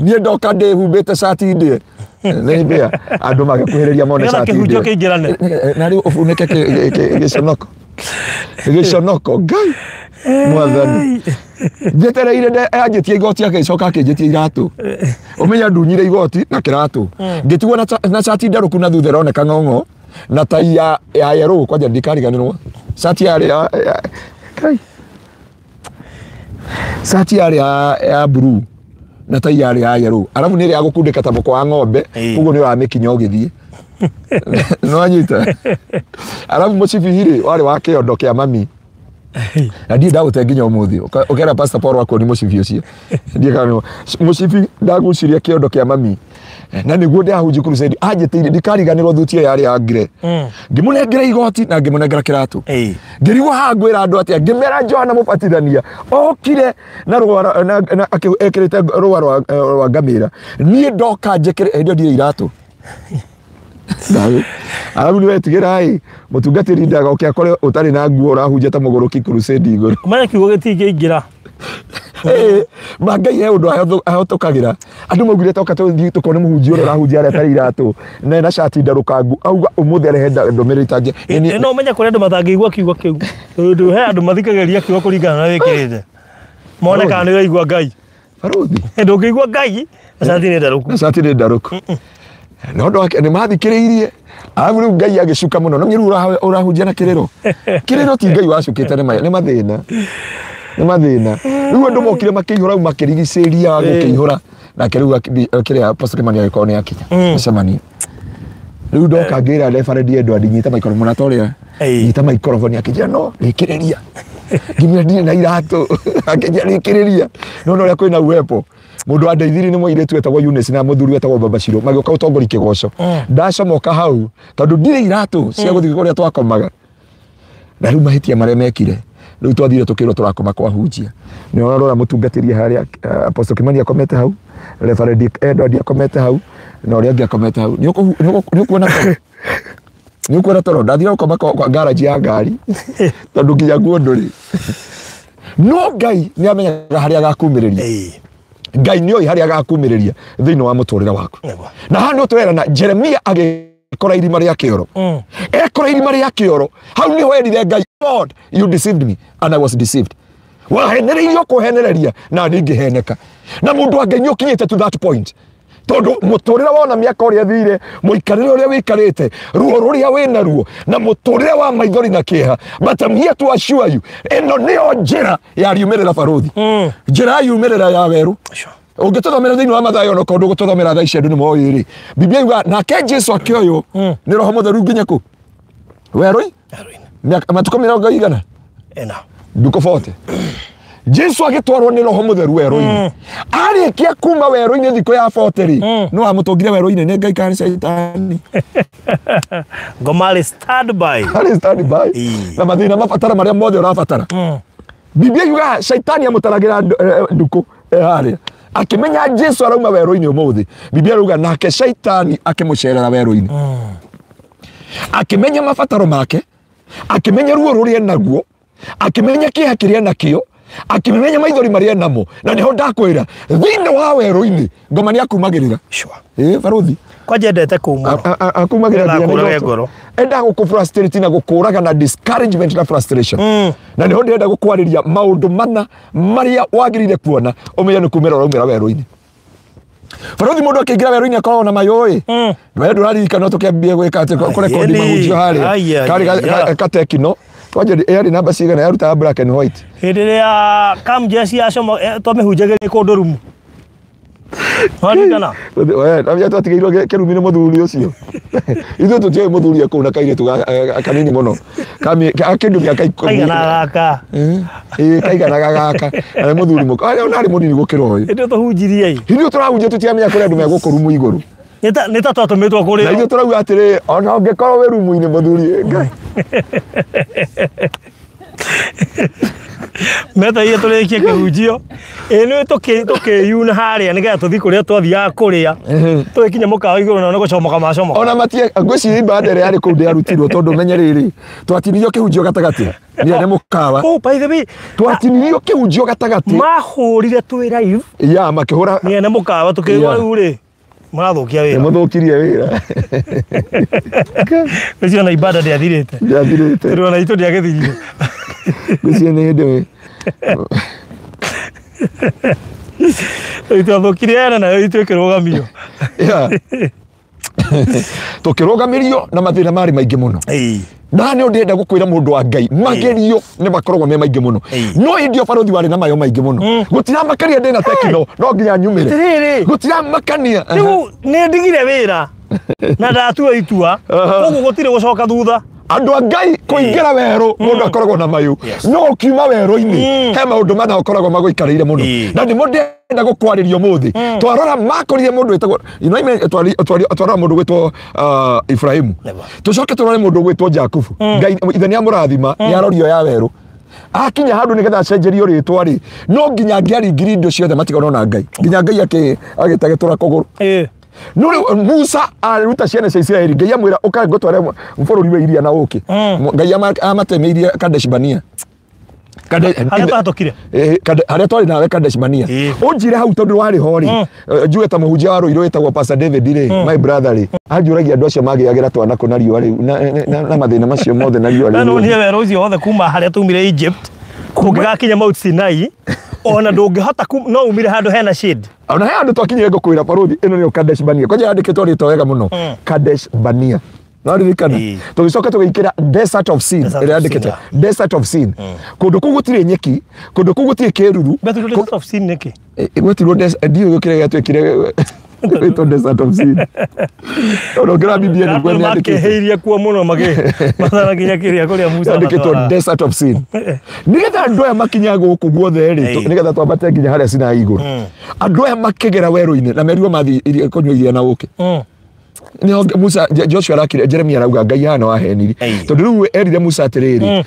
nie ndoka ndi humbete shati ndie ni mbia andu magakuhiriria mone shati ndie na riu ufunike giconoko ngai mwathani njetereire anjitie igoti agicoka akinjitie iratu umenya ndunyire igoti na kiratu ngitigwo na shati ndaruku na thutha roneka ng'ong'o na tai ya yellow kwanja ndikariganirwo shati ya kai shati ya blue na tai ya yellow arabu nire ya gukundika ta mukwa ng'ombe kugo ni wa mikinya ugithie no anyita arabu mucibihire wari wa kiondo kia mami na ndiye ndagute nginya umuthi ukera pastor Paul wako ni mucibi ucio ndiye kana mucibi ndaguciria kiondo kia mami na niguo ndahunji crusade anjitiire ndikariganirwo thuti yari angire ngimunengera igoti na ngimunengera kiratu ngirigwo hangwira andu atia ngimera Johana mubatithania okire na rwara na ekirite rwara rwa ngamira nie ndoka njekere ndio ndire iratu Dawe. Arabu niwe tigirai mutungatiri ndaga ukiakore utari na nguo urahunjia ta muguruki crusade iguru. Mara kiugo gitingira. Magai he undu ahotokagira. Andu magure toka to tukone muhunjia urahunjia ari tari iratu. Na shati ndarukangu auga umuthi ari henda ndomeritaje. No menya kore andu matangigwa kiugo kiu. Ndu he andu mathikageria kiugo kuringana na wikirite. Mone kana ni igwa ngai. Baruthi. Ndu ngigwa ngai. Shati ni ndaruku. Shati ni ndaruku. No ndo ni mathikiriirie abu riu ngai agicuka muno no ngiru urahunjia na kiriro ti ngai wacukite ni mathina riu andu mokire makihura makirigiciria gukihura na kiriu kire Apostle Kimani agikona ni akinya mcemani riu ndoka ngira referee endo andinyita maikoro munatoria nyita maikorofoni akijia no rikiriria ngimira ndine na iratu akijia rikiriria no ria kwina uwepo mundu andeithiri ni mwiretu etagwo Eunice na muthuri etagwo Babaciro magioka utongori Kigoco ndacomoka hau tondu ndire iratu cia guthii kuria twakomaga na riu mahitia maria mekire riu twathire tukirwo turakoma kwa hunjia ni orora mutungatirie haria Apostle Kimani akomete hau Reverend Edward akomete hau na uria ngi akomete hau ni ukuona toro ni ukuona toro ndathira gukoma kwa garage ya ngari tondu nginya nguo nduri no ngai ni amenyaga haria gakumiriria ngai nio ihari agakumiriria thiini wa muturira waku na hano twerana Jeremia agikora irima ria kioro ekora irima ria kioro hau ni hoerire ngai God you deceived me and I was deceived wahenereirio kuhenereria na ningiheneka na mundu angenyi ukinyite to that point tondu muturira wona miaka uria thire muikarire uria wikarite ruo ruria wina ruo na muturira wa maithori na kieha but I'm here to assure you eno nio njira ya riumirira baruthi njira yumirira ya weru Ũngĩtũthomera thĩinĩ wa Mathayo no kaũndũ gũtũthomera thaa ici andũ nĩ moĩ rĩ. Biblia yuga nake Jesu akĩoywo nĩ Roho Mũtheru nginya kũ? Werũ-inĩ. Matukũ 100 ena nduko 40. Jesu agĩtwarwo nĩ Roho Mũtheru werũ-inĩ. Arĩkia kuma werũ-inĩ thikũ ya 40 rĩ. No amũtongire werũ-inĩ nĩ Ngai kana Shaitani. Ngoma stand by. Stand by. Na mathĩna mabatara marĩa mothe ũrabatara. Biblia yuga Shaitani amũtaragira nduko harĩa. Akimenya Jesu arauma werũ-inĩ ũmũthĩ. Biblia yuga nake Shaitani akĩmũcerera werũ-inĩ. Akimenya mabataro make, akimenya ruo rũrĩa naguo, akimenya kĩeha kĩrĩa nakĩo, akimenya maithori marĩa namo. Na niho ndakwĩra thĩinĩ wa werũ-inĩ ngoma nĩ akumagĩrĩra. Baruthi kwanja endete kuuma akumagĩrĩra nginya ngoro. Enda gũkũ-frustrate na gũkũraga na discouragement na frustration. Na niho ndĩrenda gũkwarĩria maũndũ mana marĩa wagĩrĩire kuona ũmenye nĩ kumĩra ũraumĩra werũ-inĩ. Baruthi mũndũ akĩingĩra werũ-inĩ akoragwo na mayũĩ. Ndũrenda ũraririkana tũkĩambia gwĩka atĩ kũrekondi mahunjio harĩa karĩ katekino. Twaje yarĩ namba cigana yaruta black and white. Hĩndĩ ĩrĩa kamjeci yacoma twamĩhunjagĩria kũndũ rumu. Harikana. Nabia twatigĩirwo kĩrumi-inĩ mũthuri ũcio. Ithuĩ tũtiũĩ mũthuri kũu na kairĩtu kanini mũno. Kĩndũ gĩa kaigana gaka. Kaigana gaka. Na mũthuri mũka. Ona arĩ mũnini gũkĩra ũyũ. Hĩndĩ tũhunjirie. Hĩndĩ tũrahunjia tũtiamenya kũrĩa andũ megũkũ rumu igũrũ. Nĩ ta twatũmĩtwo kũrĩ. Na ithuĩ tũrauga atĩrĩ ona ũngĩkorwo wĩ rumu-inĩ mũthuri Ngai. Meta iye tũrĩkie kĩhunjio. Nĩ tũkĩyuna harĩa nĩgetha tũthiĩ kũrĩa twathiaga kũrĩa. Tũgĩkinya mũkawa igũrũ na nĩ gũcomoka macomoka. Ona matie ngwĩciria ibada ĩrĩa yarĩ kũu ndĩarutirwo tondũ menye rĩrĩ twatinirio kĩhunjio gatagatĩ. Nĩ mũkawa. Oh, by the way, twatinirio kĩhunjio gatagatĩ. Mahũrire twĩ live. Ya makĩhũra. Nĩ mũkawa tũkĩrwo rĩu rĩ. Mũrathukia wĩra. Mũthũkirie wĩra. Ũcio na ibada ndĩathirĩte. Ndĩathirĩte. Rĩu na itũ ndĩagĩthirire. Ũcio nĩ hĩndĩ. Itwathũkirie na itũ ĩkĩrũgamio. Tũkĩrũgamĩrio na mathĩna marĩ maingĩ mũno. Na nĩ ndĩrenda gũkwĩra mũndũ wa Ngai magerio nĩ makoragwo me maingĩ mũno. No hĩndĩ Baruthi warĩ na mayo maingĩ mũno. Gũtiramakania ndĩna tekino no nginya nyumĩre. Gũtiramakania. Rĩu nĩ ndigire wĩra na ndatua itua koguo gũtirĩ gũcoka thutha. Andũ a Ngai kũingĩra werũ mũndũ akoragwo na mayo. No ũkiuma werũ-inĩ he maũndũ mana ũkoragwo magũikarĩire mũno. Na nĩmo ndĩrenda gũkwarĩrio mũthĩ. Twarora makorire mũndũ wĩtagwo twarora mũndũ gwĩtwo Ibrahimu. Tũcoke tũrore mũndũ gwĩtwo Jakubu. Ngai ithe nĩ amũrathima nĩ arorio ya werũ. Akinya handũ nĩgetha acenjerio rĩtwa rĩ no nginya angĩaringiri indo ciothe matigana na Ngai. Nginya Ngai agĩtagetũra kũgũrũ. No Musa aruta ciana cia Isiraeli Ngai amwĩra ũka ngũtware bũrũri wa iria na ũkĩ. Ngai amatemeirie Kadesh Barnea. Harĩa twarĩ nawe Kadesh Barnea. Ũnjire hau tondũ warĩ ho rĩ njuge ta mũhunjia wa rũirũ wĩtagwo Pastor David rĩ my brother rĩ anjũragia andũ acio magĩagĩra twana kũ na riũa rĩu na mathĩna macio mothe na riũa rĩu. No nĩ werũ ũcio wothe kuma harĩa tumire Egypt kũngĩgakinya Mount Sinai ona ndũngĩhota no umire handũ hena shade. Ona he andũ twakinyire ngũkwĩra Baruthi ĩno nĩyo Kadesh Barnea. Kwanja yandĩkĩtwo rĩtwa wega mũno Kadesh Barnea. No ririkana tũgĩcoka tũgĩikĩra Desert of Sin ĩrĩa yandĩkĩte Desert of Sin. Kũndũ kũu gũtirĩ nyeki, kũndũ kũu gũtirĩ kĩruru. Desert of Sin nĩkĩ? Gũtirwo ndiũ gĩkĩrĩa gĩatwĩkire Ito Desert of Sin. Ono gra Biblia ni kwani yandikitwo. Makeheirie kuo muno mathara kinya kiria kuria Musa. Yandikitwo Desert of Sin. Nigetha andu aya makinya guku guothe ri nigetha twambate nginya haria Sinai iguru. Andu aya makigera werũ-inĩ na merirwo mathi kũnyua iria na ũkĩ. Ni Musa Joshua arakire Jeremia arauga Ngai hana waheniri tondu riu erire Musa atiriri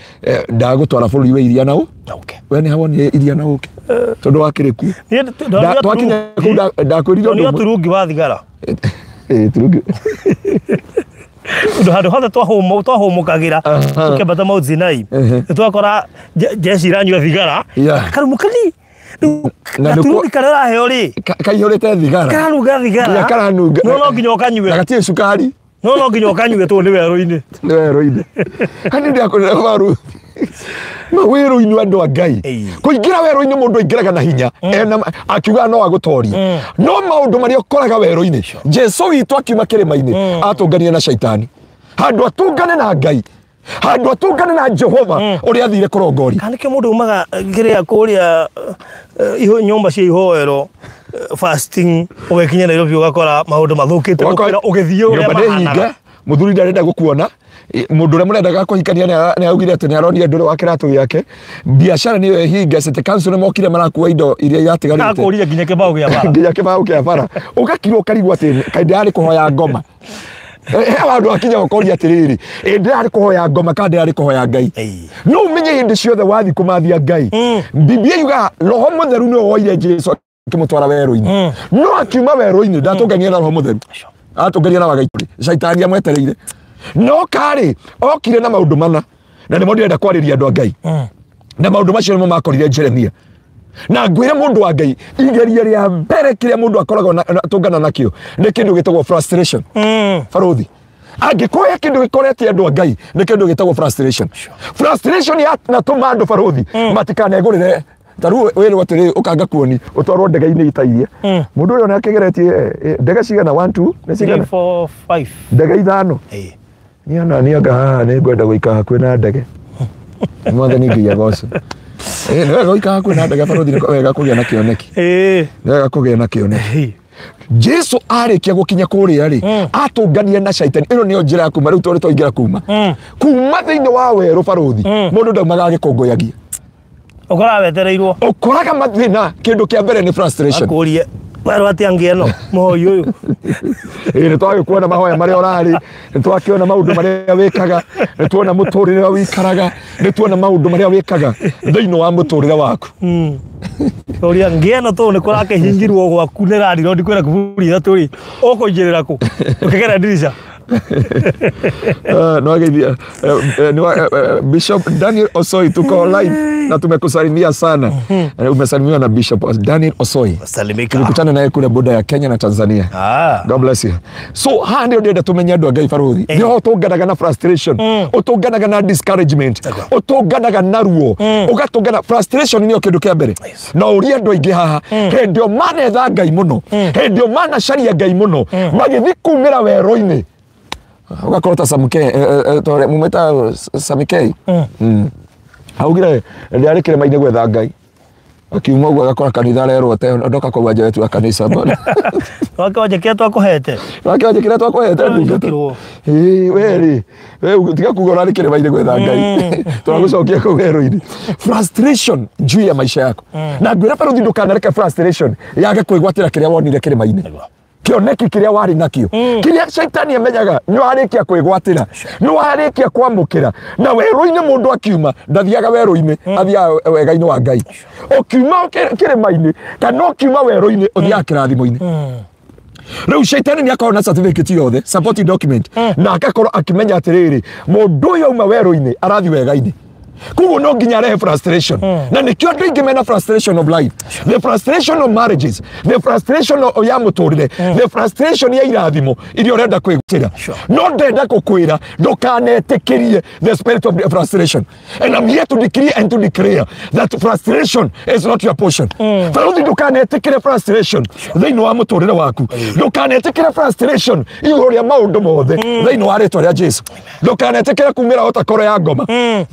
ndagutwara bũrũri wa iria na ũkĩ. We ni hawoni iria na ũkĩ tondu wakiriku twakinya kuu ndakwirire ndio turungi wa thigara turungi handu hothe twahũmũkagĩra tũkĩambata Mount Sinai twakora jeshi iranyua thigara karumukani na turungi karaheo ri kaihũrĩte thigara karanunga thigara karanunga no nginya ũkanyue na gatirĩ cukari no nginya ũkanyue tondũ nĩ werũ-inĩ hani ndiakorera waru mawĩrũ-inĩ andũ a Ngai kũingĩra werũ-inĩ mũndũ aingĩraga na hinya akiuga no agũtoria no maũndũ marĩa ũkoraga werũ-inĩ Jesu witũ akiuma kĩrĩma-inĩ atũngania na Shaitani handũ atũngane na Ngai Handu atungane na Jehova uria athire kurongori. Kana ke mundu umaga ngiria kuria iho nyumba cia ihoero fasting ugekinya Nairobi ugakora maundu mathukite ukira ugithio uria mahana. Muthuri ndarenda gukuona. Mundu uria murendaga kuhikania ni augire ati ni aronire nduru wa kiratu giake. Biashara niyo hinga city council ni mokire marakuwa indo iria yatigarite. Akurire nginya kibao gia bara. Nginya kibao kia bara. Ugakirwo karigwa ati kainde ari kuhoya ngoma. Wandu akinya gukoria atiriri ndari kuhoya ngoma kandi ari kuhoya Ngai. No umenye hindi ciothe wathi kumathia Ngai. Biblia yuga Roho Mutheru ni woire Jesu kimutwara weru-ini. No akiuma weru-ini ndatungania na Roho Mutheru. Atungania na wagaituri. Shaitani amwetereire. No kari okire na maundu mana na ni mundu enda kwariria andu a Ngai. Na maundu macio nimo makorire Jeremia. Na ngwire mundu wa Ngai igeria ria mbere kiria mundu akoragwo tungana nakio ni kindu gitagwo frustration. Faruthi angikoya kindu gikorete andu a Ngai ni kindu gitagwo frustration. Frustration ya na tumando faruthi matikane gurire taru wele watire ukanga kuoni utwarwo ndege-ini itairie mundu uyo nakigeretie ndege cigana 1 2 ni cigana 4 5 ndege ithano niona nianga ni ngwenda guika hakuhi na ndege mothe ni ngiya goco ni wega guika hakuhi na ndege faruthi ni wega kugia na kioneki ni wega kugia na kioneki. Jesu arikia gukinya kuria ri atunganie na shaitani ino ni njira kuma riu tore toingira kuma thiini wa weru faruthi mundu ndaumaga gikongoyagia ukora wetereirwo ukoraga mathina kindu kia mbere ni frustration akurie weru ati angieno moyo uyu ni twage kuona mahoya maria urari ni twakiona maundu maria wikaga ni tuona muturire wa wikaraga ni tuona maundu maria wikaga thiini wa muturire waku uria ngieno tu ni kurake hingirwo gwaku ni rari ro ndikwira kuburi ithatu ri ukunjirira ku ukigera dirisha no ageithia Bishop Daniel Osoi tuko online na tumekusalimia sana. Umesalimiwa na Bishop Daniel Osoi. Salimika. Tulikutana naye kule boda ya Kenya na Tanzania. God bless you. So handi ndio tumenya andu a Ngai faruthi. Ndio utunganaga na frustration, utunganaga na discouragement, utunganaga na ruo, ugatungana frustration niyo kindu kia mbere. Na uria andu aingi haha ndio manetha Ngai muno, ndio mana sharia Ngai muno, magithi kumira weru-ini ugakorota Samke tore mumeta Samke augire ndiari kirema-ini gwetha Ngai akiuma uguo agakora kanitha rerwo te ndoka kwa nja wetu wa kanisa bana wake kia twakuhete weri tiga kuga urari kirema-ini gwetha Ngai turagucokia kuu weru-ini. Frustration juu ya maisha yako na ngwira paruthi ndukanareke frustration yage kwigwatira kiria wonire kirema-ini kioneki kiria wari nakio kiria shaitani amenyaga ni warikia kwigwatira ni warikia kwamukira na weru-ini mundu akiuma ndathiaga weru-ini athia wega-ini wa Ngai ukiuma kirima-ini kana ukiuma weru-ini uthia kirathimo-ini. Riu shaitani ni akona certificate yothe supporting document na akakorwo akimenya atiriri mundu uyu uma weru-ini arathi wega-ini kugo no nginya rehe frustration na nikio andu ingi mena frustration of life, the frustration of marriages, the frustration of ya muturire, the frustration ya irathimo irio renda kwigutira no ndenda kukwira ndukanetekirie the spirit of frustration, and I'm here to decree and to declare that frustration is not your portion. Faruthi ndukanetekire frustration thiini wa muturire waku, ndukanetekire frustration iguru ria maundu mothe thiini wa ritwa ria Jesu, ndukanetekire kumira hota koro ya ngoma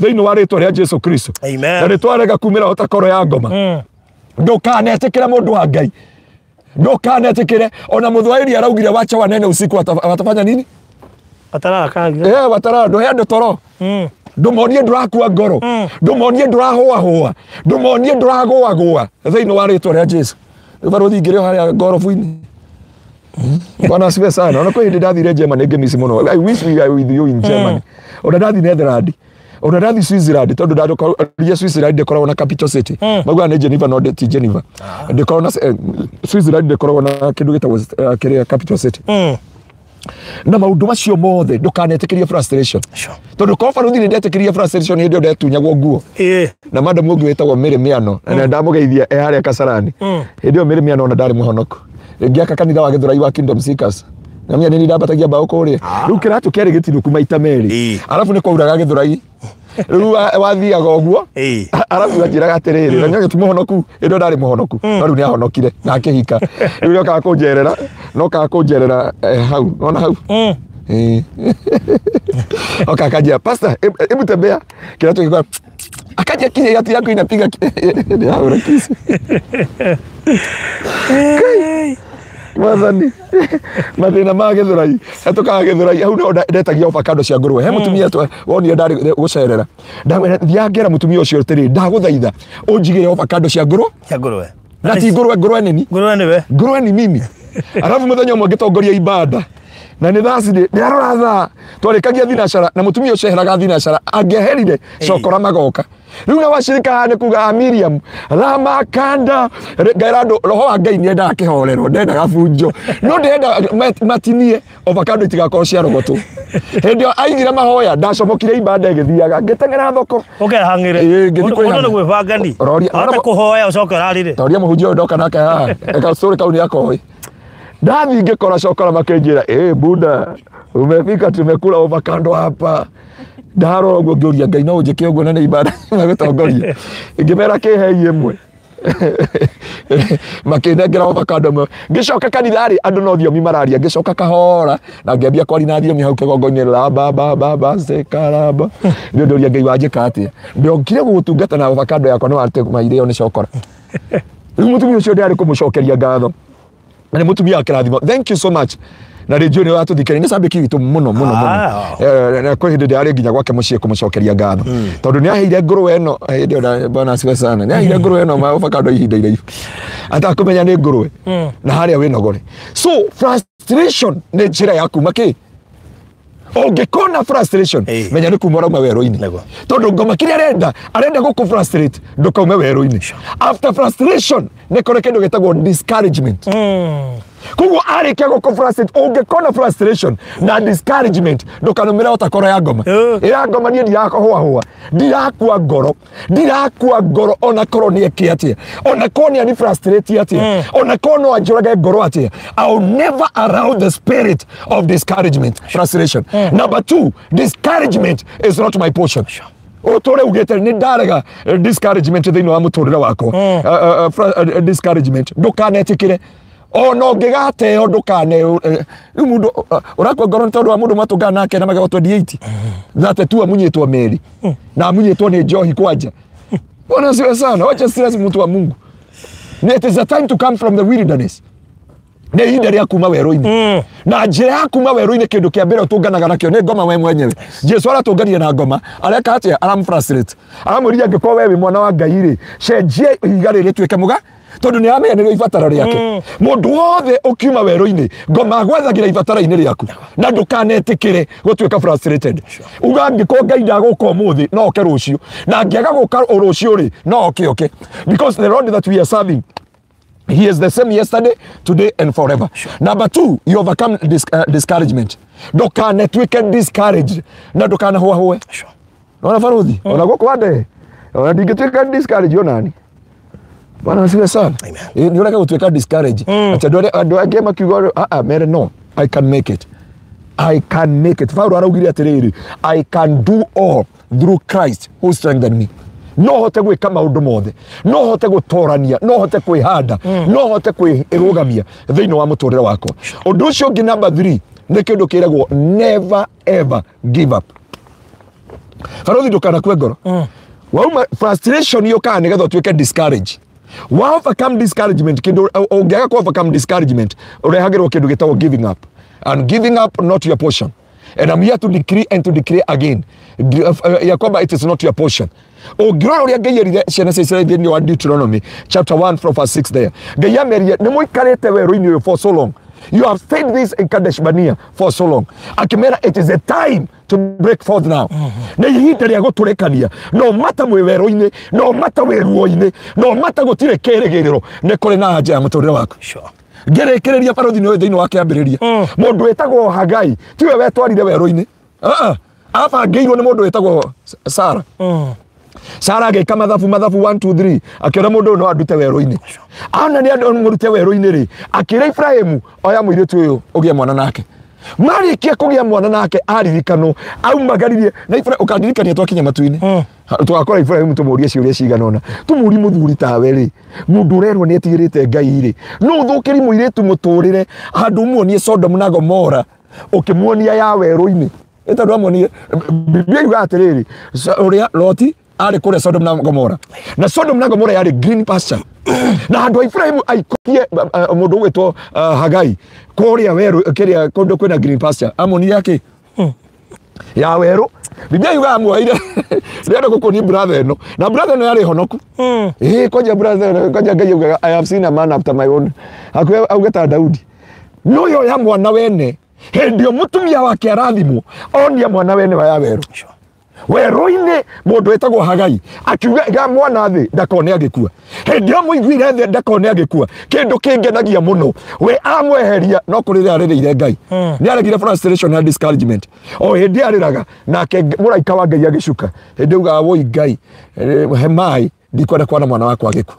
thiini wa ritwa ria Jesu Kristo. Amen. Na ritwarega kumira hota koro ya ngoma ndukanetekire mundu wa Ngai, ndukanetekire ona muthwairi araugire wacha wanene usiku watafanya nini atarara kangi watara nduheane toro ndumonie ndurakuwa ngoro ndumonie ndurahua ndumonie nduragua thiini wa ritwa ria Jesu. Baruthi ingire haria ngorofu-ini Bwana asifiwe sana. Ona kwa hindi ndathire Germany ngimisi muno. I wish we were with you in Germany. Ona ndathi Netherlands, ona ndathi Switzerland tondu ndakorwo Switzerland ndekoragwo na capital city magwa ne Geneva no ti Geneva ndekoragwo na Switzerland ndekoragwo na kindu gitagwo kiria capital city na maundu macio mothe ndukanetekirie frustration tondu ko Faruthi ndetekirie frustration hindi ndetunyagwo nguo na madam mungu wetagwo Mary Miano na ndamugeithia haria Kasarani hindi Mary Miano na ndari muhonoku ngiaka kanitha wa Githurai wa Kingdom Seekers na mimi nini ndabatagia bao kuria riu kiratu keri gitiruku maita meri alafu ni kwauraga Githurai riu wathiaga uguo alafu ajiraga atiriri na nyonya tumuhonoku indo ndari muhonoku riu ni ahonokire na akihika riu no ka kunjerera hau ona hau Okay, akaja pastor, hebu tembea. Kila kitu kilikuwa akaja kile yatu yako inapiga kisi. Mwathani. Mathina ma Githurai. Atukaga Githurai au no ndetagia avocado cia ngũrwe. He mutumia tu woni ndari gucerera. Ndamwira thiangera mutumia ucio tiri ndaguthaitha unjigire avocado cia ngũrwe. Cia ngũrwe. Na ti ngũrwe nini? Ngũrwe ni we. Ngũrwe ni mimi. Alafu muthenya umwe ngitongoria ibada. Na nĩ thasi ndirarora thaa twarĩkagia thinacara na mutumia ucio eheraga thinacara angĩaherire cokora magoka rĩu na wacirika nĩ kuga Miriam Rama Kanda ngairando roho wa Ngai nĩ endaga kĩhorero ndendaga bunjo no ndenda matinie avocado itigakorwo cia rogoto hĩndĩ ĩyo aigire mahoya ndacomokire ibada ĩgĩthiaga ngĩteng'era thoko ũkehang'ire mũndũ nĩ gwĩbangani hata kũhoya ũcoke ũrarire toria mũhunjia ũyũ ndoka nake haha eka story kau nĩ akoĩ ndathi ngĩkora cokora makĩnjĩra Buda umefika tumekula avocado hapa ndarora ũguo ngĩũria Ngai no ũnjĩke ũguo na nĩ ibada magũtongoria ngĩmera kĩhei ĩmwe makĩnengera avocado mwe ngĩcoka kanitha-rĩ andũ no thiomi mararia ngĩcoka kahora na ngĩambia kwaria na thiomi hau kĩgongo-inĩ raba sekaraba ndĩũria Ngai wanjĩka atĩa ndiokire gũgũtungata na avocado yakwa no arute mairĩo nĩ cokora rĩu mũtumia ũcio ndĩarĩ kũmũcokeria ngatho na nĩ mũtumia wa kĩrathimo. Thank you so much. Na rĩndiũ nĩ watũthikĩrĩria nĩ cambĩki witũ mũno kwĩ hĩndĩ ndĩarĩ nginya gwake mũciĩ kũmũcokeria ngatho tondũ nĩ aheire ngũrwe ĩno hĩndĩ ĩyo Bwana asifiwe sana nĩ aheire ngũrwe ĩno avocado ihinda iraihu atakũmenya nĩ ngũrwe na harĩa wĩnogore. So frustration nĩ njĩra ya kuma kĩ ũngĩkona frustration menya nĩ kuma ũrauma werũ-inĩ tondũ ngoma kĩrĩa arenda gũkũ frustrate ndũkaume werũ-inĩ. After frustration nĩ kũrĩ kĩndũ gĩtagwo discouragement. Koguo arĩkia gũkũ frustrate ũngĩkona frustration na discouragement ndũkanũmĩre ũtakora ya ngoma ĩra ngoma niĩ ndirakũhũahũa ndirakua ngoro ona korwo nĩ eke atĩa ona korwo nĩ ani frustrate atĩa ona korwo no anjũrage ngoro atĩa. I will never allow the spirit of discouragement frustration. Number 2, discouragement is not my portion. Otore ugete nĩ ndarega discouragement thĩinĩ wa mũtũrĩre wakwa. Discouragement ndũkanetĩkĩre ona ũngĩgateo ndũkane rĩu mũndũ ũrakua ngoro nĩ tondũ wa mũndũ matũngana nake na magego 28 thate tu amunyĩtwo meri na amunyĩtwo nĩ njohi kwanja. Bwana asifiwe sana. Wacha stress mtu wa Mungu. It is a time to come from the wilderness. Nĩ ihinda rĩa kuma werũ-inĩ na njĩra ya kuma werũ-inĩ kĩndũ kĩa mbere ũtũnganaga nakĩo nĩ ngoma we mwenyewe. Jesu aratũngania na ngoma areka atĩa aramfrustrate aramũria angĩkorwo we wĩ mwana wa Ngai-rĩ cenjia ihiga rĩrĩ rĩtuĩke mũga tondũ nĩ aramenya nĩrĩo ibataro rĩake. Mũndũ wothe ũkiuma werũ-inĩ ngoma gwethagira ibatara-inĩ rĩaku na ndũkanetĩkĩre gũtuĩka frustrated. Uga angĩkorwo Ngai ndagũka ũmũthĩ no oke rũciũ na angĩaga gũka rũciũ-rĩ no oke because the Lord that we are serving He is the same yesterday, today and forever. Number 2, you overcome discouragement. Ndũkanetwĩke discouraged na ndũkanahũahũe. Ona baruthi ona gũkũ ande ona ndingĩtuĩka discouraged onani. Bwana asifiwe sana. Nĩ ũreka gũtuĩka discouraged. Acha andũ angĩ makiuga mere no, I can make it. I can make it. Paulo araugire atĩrĩrĩ, I can do all through Christ who strengthens me. No hote gwĩka maũndũ mothe no hote gũtorania no hote kwĩhanda no hote kwĩrũgamia thĩinĩ wa mũtũrĩre wakwa. Ũndũ ũcio ũngĩ number 3 nĩ kĩndũ kĩragwo never ever give up. Baruthi ndũkanakue ngoro. Wauma frustration yũkaga nĩgetha ũtuĩke discourage. Wa overcome discouragement kĩndũ ũngĩaga ku overcome discouragement ũrehagĩrwo kĩndũ gĩtagwo giving up, and giving up not your portion. And I'm here to decree and to declare again ya kwamba it is not your portion. Ũngĩrora ũrĩa Ngai erire ciana cia Israeli thĩinĩ wa Deuteronomy chapter 1 from verse 6 there. Ngai amerie nĩ mũikarĩte werũ-inĩ ũyũ for so long. You have stayed this in Kadesh Barnea for so long. Akimera, it is a time to break forth now. Na ihinda rĩa gũtũrĩkania no mata mwĩ werũ-inĩ no mata wĩ ruo-inĩ no mata gũtirĩ kĩrĩgĩrĩro nĩ kũrĩ na anja ya mũtũrĩre waku. Ngerekereria baruthi nĩ thĩinĩ wa kĩambĩrĩria mũndũ wĩtagwo Hagai tiwe wetwarire werũ-inĩ abangĩirwo nĩ mũndũ wĩtagwo Sara. Sara agĩka mathabu 1 2 3 akĩona mũndũ no andute werũ-inĩ ana nĩ andũ mũrute werũ-inĩ-rĩ akĩra Ibrahimu oya mũirĩtu ũyũ ũgĩe mwana nake. Marĩkia kũgĩa mwana nake aririkanwo aumagaririe na Ibrahimu ũkandirikania twakinya matu-inĩ tugakora Ibrahimu tũmũrie ciũria cigana ũna tũmũri mũthuri tawe-rĩ mũndũ ũrerwo nĩ atigĩrĩte Ngai-rĩ no ũthũkĩri mũirĩtu mũtũrĩre handũ muonie Sodom na Gomora ukimuonia ya weru-ini eta ndo amonie Biblia yuga atiriri uria Loti ari kure Sodom na Gomora na Sodom na Gomora yari green pasture na andu Ibrahim aikokie mundu wetwo Hagai kuria weru kiria kundu kwina green pasture amonia yake ya weru Biblia yuga amwaire rero gukuni brother no na brother no yari honoku koja brother koja Ngai yuga I have seen a man after my own akwe augeta Daudi no yo ya mwana wene hendio mutumia wake arathimo onia mwana wene wa ya weru weru-ini mundu etagwo Hagai akiuga ga mwana thi ndakone agikua hendio muiguire thi ndakone agikua kindu kingenagia muno we amweheria no kurire arire Ngai ni aregire frustration and discouragement o hindi ariraga nake muraika wa Ngai agicuka hindi uga woi Ngai he mai ndikwenda kwana mwana wakwa agikua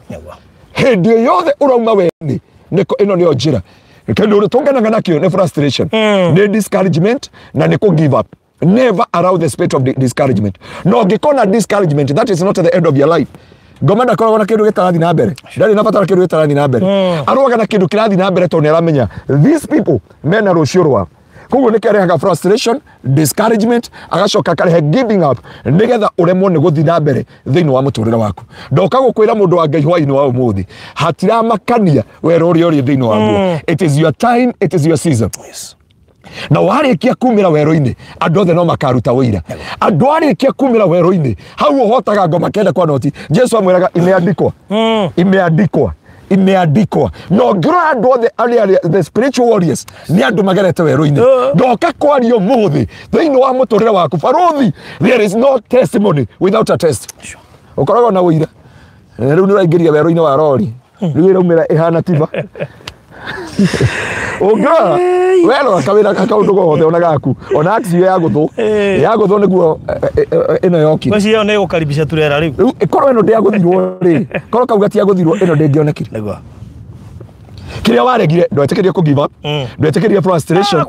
hindi yothe urauma weni niko ino ni njira kindu rutunganaga nakio ni frustration ni discouragement na ni give up. Never allow the spirit of discouragement. No, gikona discouragement, that is not the end of your life. Gomanda koragwo na kindu gitarathi na mbere. Ndari na batara kindu gitarathi na mbere. Aroga na kindu kirathi na mbere to ne aramenya. These people mena rucio rwa. Koguo ni karehaga frustration, discouragement, agacoka karehe giving up. Nigetha uremwo ni guthi na mbere thiini wa muturire waku. Ndoka gukwira mundu wa Ngai hwaini wa umuthi. Hatira makania wero uri thiini waguo. It is your time, it is your season. Yes. Na warikia kumira weru-ini andu othe no makaruta wira andu warikia kumira weru-ini hau hotaga ngoma kenda kwa noti Jesu amwiraga imeandikwa no ngiro andu othe ali the spiritual warriors ni andu magerete weru-ini ndoka kwario muthi thiini wa muturire waku faruthi there is no testimony without a test ukoragwo na wira riu ni uraingiria weru-ini wa rori riu iraumira ihana tiba oga welo akawira kaundu gothe ona gaku ona aksi ya guthu niguo ino yoki basi yo ne gukaribisha turera riu ikoro ino ndia guthirwo ri koro kauga ti aguthirwo ino ndingionekire niguo kiria waregire ndwetekerie ku give up ndwetekerie frustration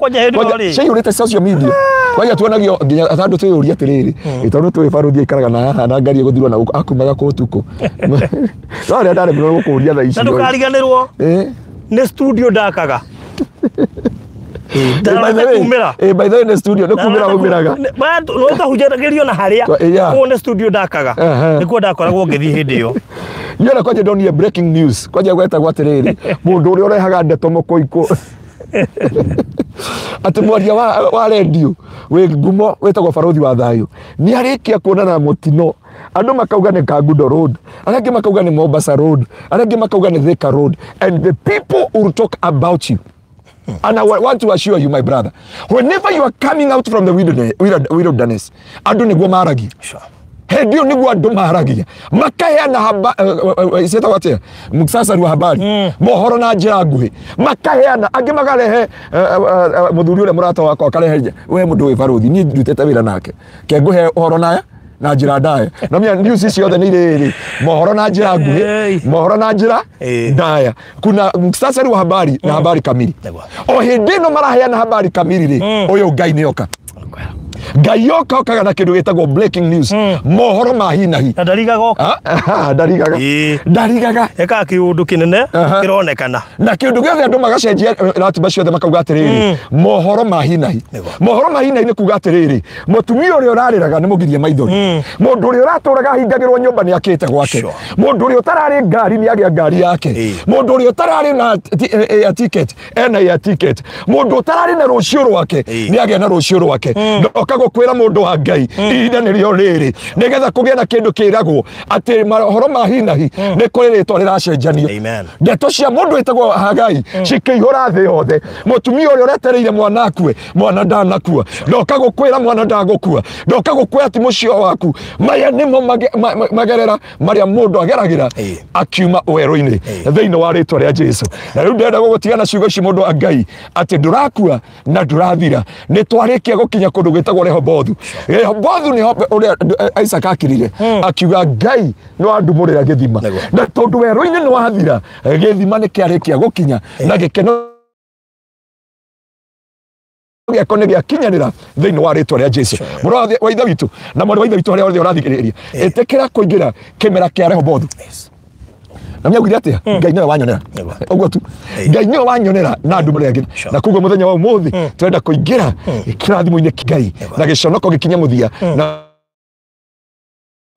cia yurite social media kwanya tuonagio nginya atandu tuyuria atiriri itondu twi baruthi ikaraga na ngari guthirwo na akumaga ku tuko no ria ndare bro gukuria tha ici ndukariganirwo ne studio dakaga by the way ne studio ne kumira umiraga no ta hujeragerio na haria ko ne studio dakaga nikuo ndakoragwo ngithi hindi yo yona kwaje ndonire breaking news kwaje gweta gwatiriri mundu uri urehaga ndeto mukoiko ati mwaria wa radio we ngumo wetagwo baruthi wa thayo ni arikia kuonana mutino andu makauga ni Kagudo Road anangi makauga ni Mombasa Road anangi makauga ni Thika Road and the people who talk about you and I want to assure you my brother whenever you are coming out from the wilderness andu niguo maragi hendio niguo andu maragia makaheana iseta watia muksasa wa habari mohoro na njira nguhi makaheana angi magarehe muthuri ule murata wako akarehe we mundu wi baruthi ni ndutete wira nake ke nguhe uhoro naya na njira ndaye na mia news ici othe ni riri mohoro na njira nguhi mohoro na njira ndaya kuna muksasa wa habari na habari kamili o hindi no maraheana habari kamili ri uyu Ngai nioka Ngai yoka okaga na kindu gitagwo breaking news mohoro ma hi nahi ndarigaga eka kiundu kinene kironekana na kindu giothe andu magacenjia ratiba ciothe makauga atiriri mohoro ma hi nahi ni kuga atiriri mutumia uri urariraga ni mugirie maithori mundu uri uraturaga hingagirwo nyumba ni akite gwake mundu uri utarari ngari ni agia ngari yake mundu uri utarari na ticket ena ya ticket mundu utarari na rucio rwake ni agia na rucio rwake gukwira mundu wa Ngai ihinda nirio riri nigetha kugia na kindu kiragwo ati mahoro ma hi nahi ni kuriritwo riracenjanio ndeto cia mundu witagwo Hagai cikihura thi yothe mutumia uri uretereire mwana akue mwana ndanakua ndoka gukwira mwana ndagukua ndoka gukwira ati mucio waku maya nimo magerera maria mundu ageragira akiuma weru-ini thiini wa ritwa ria Jesu na riu ndenda gugutigana ciugo ici mundu wa Ngai ati nduraku na ndurathira ni twarikia gukinya kundu gwitagwo Rehobothu ni Isaac akirire akiuga Ngai no andumurira githima na tondu weru-ini ni wathira githima ni kiarikia gukinya na gikeno giakone giakinyanira thiini wa ritwa ria Jesu murathi wa ithe witu na mwana wa ithe witu haria othe urathikiriria etekera kuingira kimera kia Rehobothu na myaugire atia ngai niwe wanyonera ogwo tu ngai niwe wanyonera na andu murege na kugo muthenya wa umuthi turenda kuingira kirathimo-ini kigai na giconoko gikinya muthia na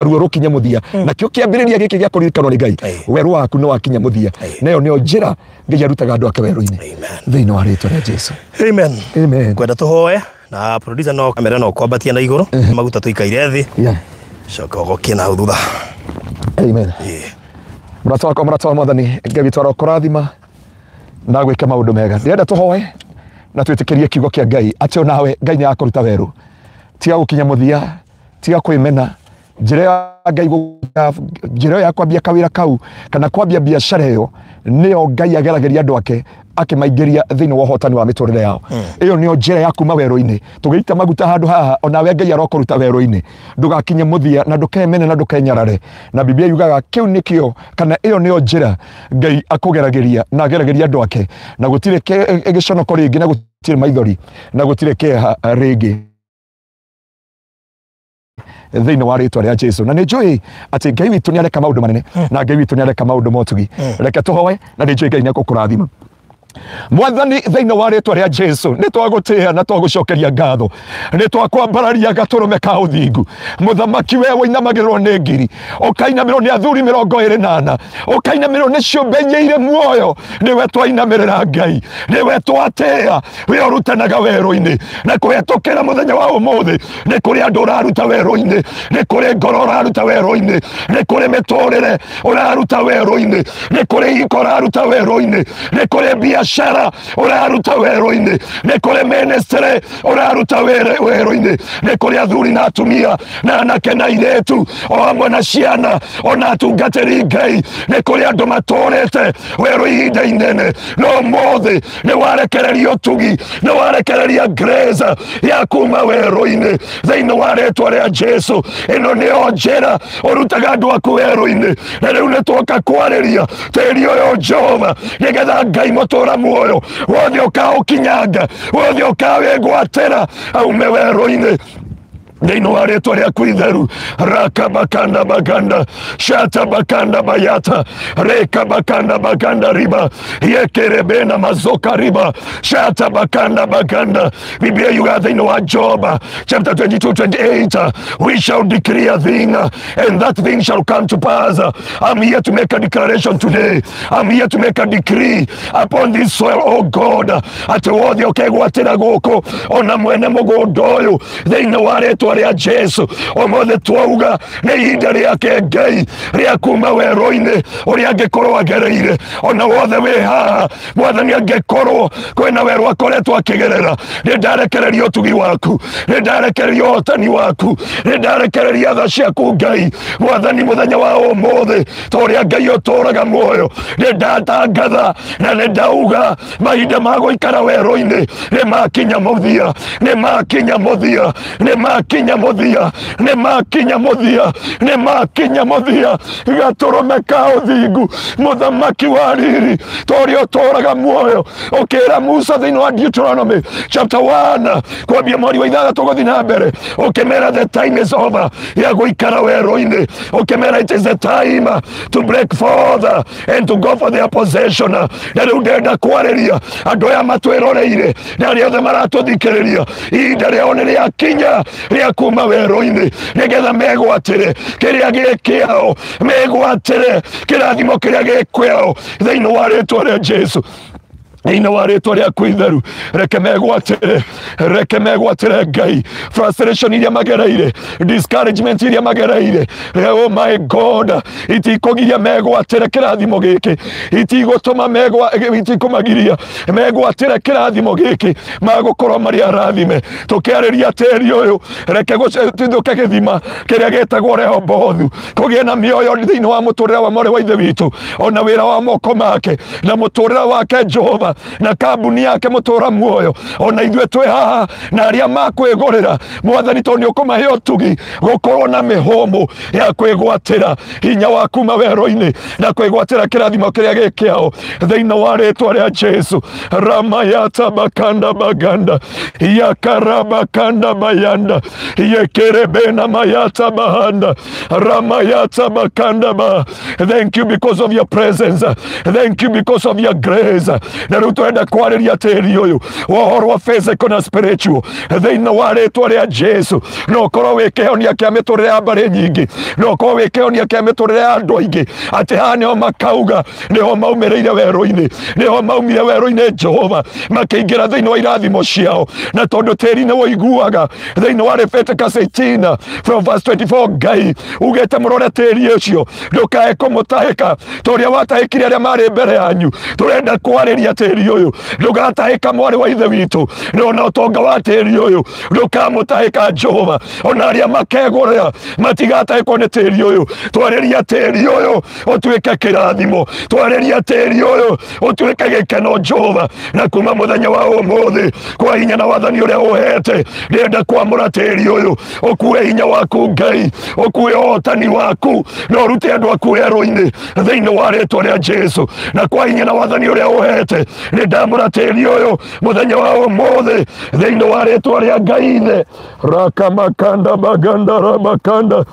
ruo rukinya muthia na kio kiambiriria giki gia kuririkanwo ni ngai weru waku no wakinya muthia nayo nio njira ngai arutaga andu ake weru-ini thiini wa ritwa ria Jesu. Amen. Kwenda tuhoe na producer no kamera no kwambatia na iguru maguta tuikaire thi coka gokie na thutha. Amen. Muratoa mwathani ngai witũ arokũrathima na gwĩka maũndũ mega. Ndĩrenda tũhoe na twĩtĩkĩrie kiugo kĩa Ngai atĩ onawe Ngai nĩ akũruta werũ, tiga gũkinya mũthia, tiga kwĩmena. Njĩra ya Ngai njĩra ya kwambia kawĩra kau kana kwambia biacara ĩyo nĩyo Ngai ageragĩria andũ ake akimaingĩria thĩinĩ wa ũhotani wa mĩtũrĩre yao. Ĩyo nĩyo njĩra ya kuma werũ-inĩ. Tũgĩita maguta handũ haha onawe Ngai arokũruta werũ-inĩ. Ndũgakinye mũthia na ndũkemene na ndũkenyarare. Na Biblia yugaga kĩu nĩkĩo kana ĩyo nĩyo njĩra Ngai akũgeragĩria na ageragĩria andũ ake na gũtirĩ gĩconoko rĩngĩ na gũtirĩ maithori na gũtirĩ kĩeha rĩngĩ thĩinĩ wa rĩtwa rĩa Jesu. Na nĩnjũĩ atĩ Ngai witũ nĩareka maũndũ manene na Ngai witũ nĩareka maũndũ motugi. Reke tũhoe na nĩnjũĩ Ngai nĩagũkũrathima. Mwathani thĩinĩ wa rĩtwa rĩa Jesu nĩ twagũtĩĩa na twagũcokeria ngatho, nĩ twakwambararia gatũrũme ka ũthingu. Mũthamaki we ũinamagĩrĩrwo nĩ ngiri, ũkainamĩrwo nĩ athuri 24, ũkainamĩrwo nĩ ciũmbe iria irĩ muoyo. Nĩwe twainamĩrĩra Ngai, nĩwe twatĩĩa, we ũrutanaga werũ-inĩ na kũhetũkĩra mũthenya wa ũmũthĩ. Nĩ kũrĩ andũ ũraruta werũ-inĩ, nĩ kũrĩ ngoro ũraruta werũ-inĩ, nĩ kũrĩ mĩtũrĩre ũraruta werũ-inĩ, nĩ kũrĩ iko ũraruta werũ-inĩ, nĩ kũrĩ biashara ũraruta werũ-inĩ, nĩ kũrĩ ministry ũraruta werũ-inĩ, nĩ kũrĩ athuri na atumia na anake na airĩtu o hamwe na ciana ona atungatĩri Ngai. Nĩ kũrĩ andũ matũrĩte werũ ihinda inene, no ũmũthĩ nĩ warekereria ũtugi, nĩ warekereria grace ya kuma werũ-inĩ thĩinĩ wa rĩtwa rĩa Jesu. Ĩno nĩyo njĩra ũrutaga andũ aku werũ-inĩ, na rĩu nĩ twoka kwarĩria tĩri ũyũ Jehova nĩgetha Ngai mũtũra muoyo wothe ũkaũkinyanga, wothe ũkawĩgwatĩra aume werũ-inĩ thĩinĩ wa rĩtwa rĩaku itheru. Raka bakanda baganda shata bakanda bayata reka bakanda baganda riba yekerebena mazoka riba shata bakanda baganda. Biblia yuga thĩinĩ wa Job chapter 22:28 we shall decree a thing and that thing shall come to pass. I'm here to make a declaration today. I'm here to make a decree upon this soil, oh God, atĩ wothe ũkegwatĩra gũkũ ona mwene mũgũnda ũyũ thĩinĩ wa rĩtwa rĩa Jesu. Ũmũthĩ twauga nĩ ihinda rĩake Ngai rĩa kuma werũ-inĩ ũrĩa angĩkorwo agereire. Ona wothe wĩ haha Mwathani angĩkorwo kwĩna werũ akoretwo akĩgerera, nĩ ndarekereria ũtugi waku, nĩ ndarekereria ũhotani waku, nĩ ndarekereria tha ciaku Ngai. Mwathani mũthenya wa ũmũthĩ ta ũrĩa Ngai ũtũraga muoyo, nĩ ndatangatha na nĩ ndauga mahinda ma gũikara werũ-inĩ nĩ makinya mũthia, nĩ makinya mũthia, nĩ makinya mũthia, nĩ makinya mũthia, nĩ makinya mũthia. Gatũrũme ka ũthingu, mũthamaki wa riri ta ũrĩa ũtũraga muoyo, ũkĩra Musa thĩinĩ wa Deuteronomy chapter 1 kwambia mweri wa 6 gũthiĩ na mbere, ũkĩmera the time is over ya gũikara werũ-inĩ, ũkĩmera it is the time to break forth and to go for their possession. Na rĩu ndenda kwarĩria andũ aya matwĩroreire na arĩa othe maratũthikĩrĩria, ihinda rĩao nĩ rĩakinya rĩa kuma werũ-inĩ nĩgetha megwatĩre kĩrĩa gĩ kĩao, megwatĩre kĩrathimo kĩrĩa gĩ kwao thĩinĩ wa rĩtwa rĩa Jesu. Thĩinĩ wa rĩtwa rĩaku itheru reke megwatĩre Ngai. Frustration iria magereire, discouragement iria magereire, oh my God, itikũgiria megwatĩre kĩrathimo gĩkĩ, itikũmagiria megwatĩre kĩrathimo gĩkĩ, magũkorwo marĩ arathime. Tũkĩarĩria tĩri ũyũ reke gũtuĩke gĩthima kĩrĩa gĩtagwo Rehobothu, kũgĩe na mĩoyo thĩinĩ wa mũtũrĩre wa mwarĩ wa ithe witũ, ona wĩra wa moko make na mũtũrĩre wake Jehova na kambuni yake mutura muoyo ona ithwe twe haha na aria makwigorera mwathani tonio kumahe utugi gukorwo na mihomo ya kwigwatira hinya waku mawero-ini na kwigwatira kirathimo kiria gikiao thiini wa ritwa ria Jesu. Ramayata bakanda baganda yakaraba kanda bayanda yekerebena mayata bahanda ramayata bakanda ba. Thank you because of your presence. Thank you because of your grace. Na rutoenda kwariria tiri uyu wohoro wa physical na spiritual thiini wa ritwa ria Jesu. No korwo wikehonia kia miturire ya mbari nyingi, no korwo wikehonia kia miturire ya andu aingi ati haha niho makauga niho maumireire weru-ini, niho maumire weru-ini Jehova makiingira thiini wa irathimo ciao na tondu tiri ni woiguaga thiini wa Leviticus 18 from verse 24 Ngai ugete murore tiri ucio ndukae kumutahika toria watahikire aria mari mbere yanyu. Turenda kwariria tiri uyu ndugatahika mwari wa ithe witu no utonga wa tiri uyu ndukamutahika Jehova ona aria makegorera matigatahikwo ni tiri uyu. Twariria tiri uyu utuike kirathimo, twariria tiri uyu utuike gikeno Jehova na kuma muthenya wa umuthi kwa hinya na wathani uria uhete ndienda kwamura tiri uyu ukue hinya waku Ngai, ukue hotani waku na urute andu aku weru-ini thiini wa ritwa ria Jesu na kwa hinya na wathani uria uhete ni ndamura tiri uyu muthenya wa umuthi thiini wa ritwa ria Ngai ithe. Rakamakanda baganda rabakanda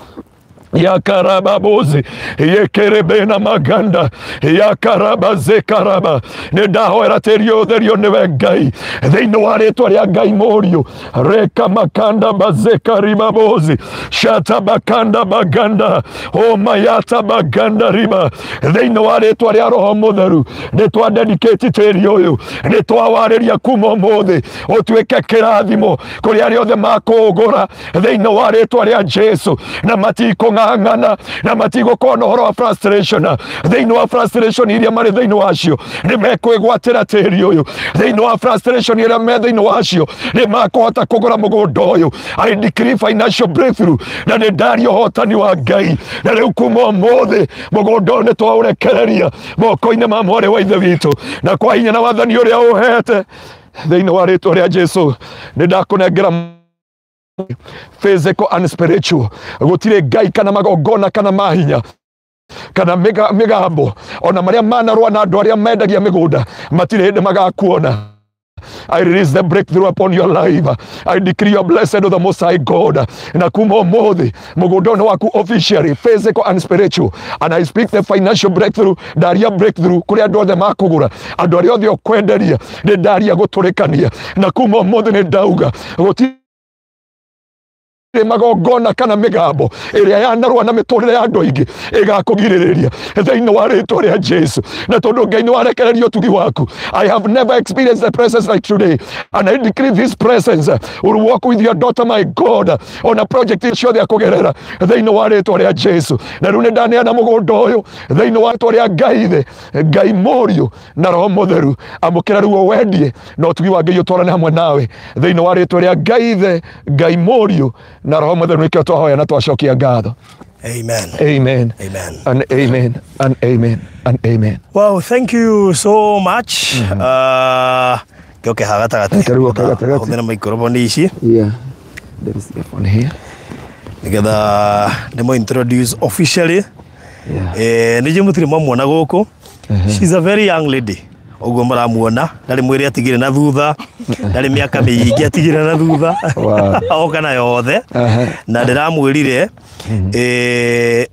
yakarababozi yekerebena maganda yakarabazekaraba ni ndahoera tiri utherio niwe Ngai thiini wa ritwa ria Ngai morio reka makanda bazekaribabozi shata bakanda baganda o mayata baganda riba thiini wa ritwa ria Roho Mutheru ni twa dedicate tiri uyu ni twawariria kuma umuthi utuike kirathimo kuri aria othe makugura thiini wa ritwa ria Jesu na matiko ng'ang'ana na matigo kono horo wa frustration thiini wa frustration iria mari thiini wacio ni mekwigwatira tiri uyu thiini wa frustration iria me thiini wacio ni makuhota kugura mugunda uyu. I decree financial breakthrough na ni ndaria hotani wa Ngai na riu kuma umuthi mugunda uyu ni twaurekereria moko-ini ma mwari wa ithe witu na kwa hinya na wathani uria uhete thiini wa ritwa ria Jesu ni ndakunengera physical and spiritual. Gutire Ngai kana magongona kana mahinya kana migambo ona maria manarwa na andu aria mendagia migunda matire hindi magakuona. I release the breakthrough upon your life. I decree you are blessed of the Most High God. Na kuma umuthi mugundoni waku officially physical and spiritual, and I speak the financial breakthrough, ndaria breakthrough kuri andu othe makugura, andu aria othe ukwenderia ni ndaria guturikania na kuma umuthi ni ndauga guti magongona kana migambo iria yanarwa na miturire ya andu aingi igakugiririria thiini wa ritwa ria Jesu na tondu Ngai ni warekereria utugi waku. I have never experienced the presence like today, and I decree this presence will walk with your daughter, my God, on a project issue ya kugerera thiini wa ritwa ria Jesu na riu ni ndaneana mugunda uyu thiini wa ritwa ria Ngai ithe Ngai morio na Roho Mutheru amukira riu wendie na utugi wa Ngai utwarane hamwe nawe thiini wa ritwa ria Ngai ithe Ngai morio na Roho Mutheru nikio twahoya na twacokia ngatho. Amen. Amen. Amen. And amen. And amen. And amen. Wow, thank you so much. Kioke hagatagatĩ. Karibu hagatagatĩ. Hũthĩra microphone ici. Yeah. There is a phone here. Nigetha ndĩmo introduce officially. Yeah. Nĩ mũtirĩ mwamuona gũkũ. She's a very young lady. Uguo maramuona ndari mwiri atigire na thutha ndari miaka miingi atigire na thutha oka na yothe na ndiramwirire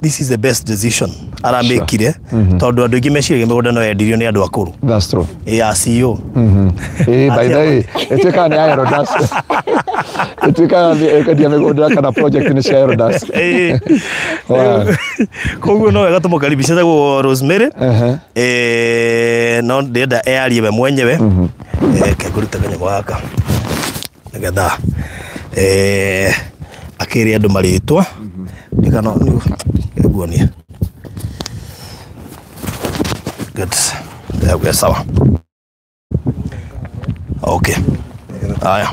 this is the best decision aramekire tondu andu ingi meciragia migunda no yendirio ni andu akuru. That's true. Yeah, CEO. By the way, etika ni Aerodas. Etika ni ekadia migunda kana project ni Aerodas. Koguo no wega tumukaribisha tagwo Rosemary. No ndenda earie we mwenyewe kekuruta kanyamũ gaka nigetha akĩria andũ marĩtwa ndikana nĩguonia good there sawa okay haya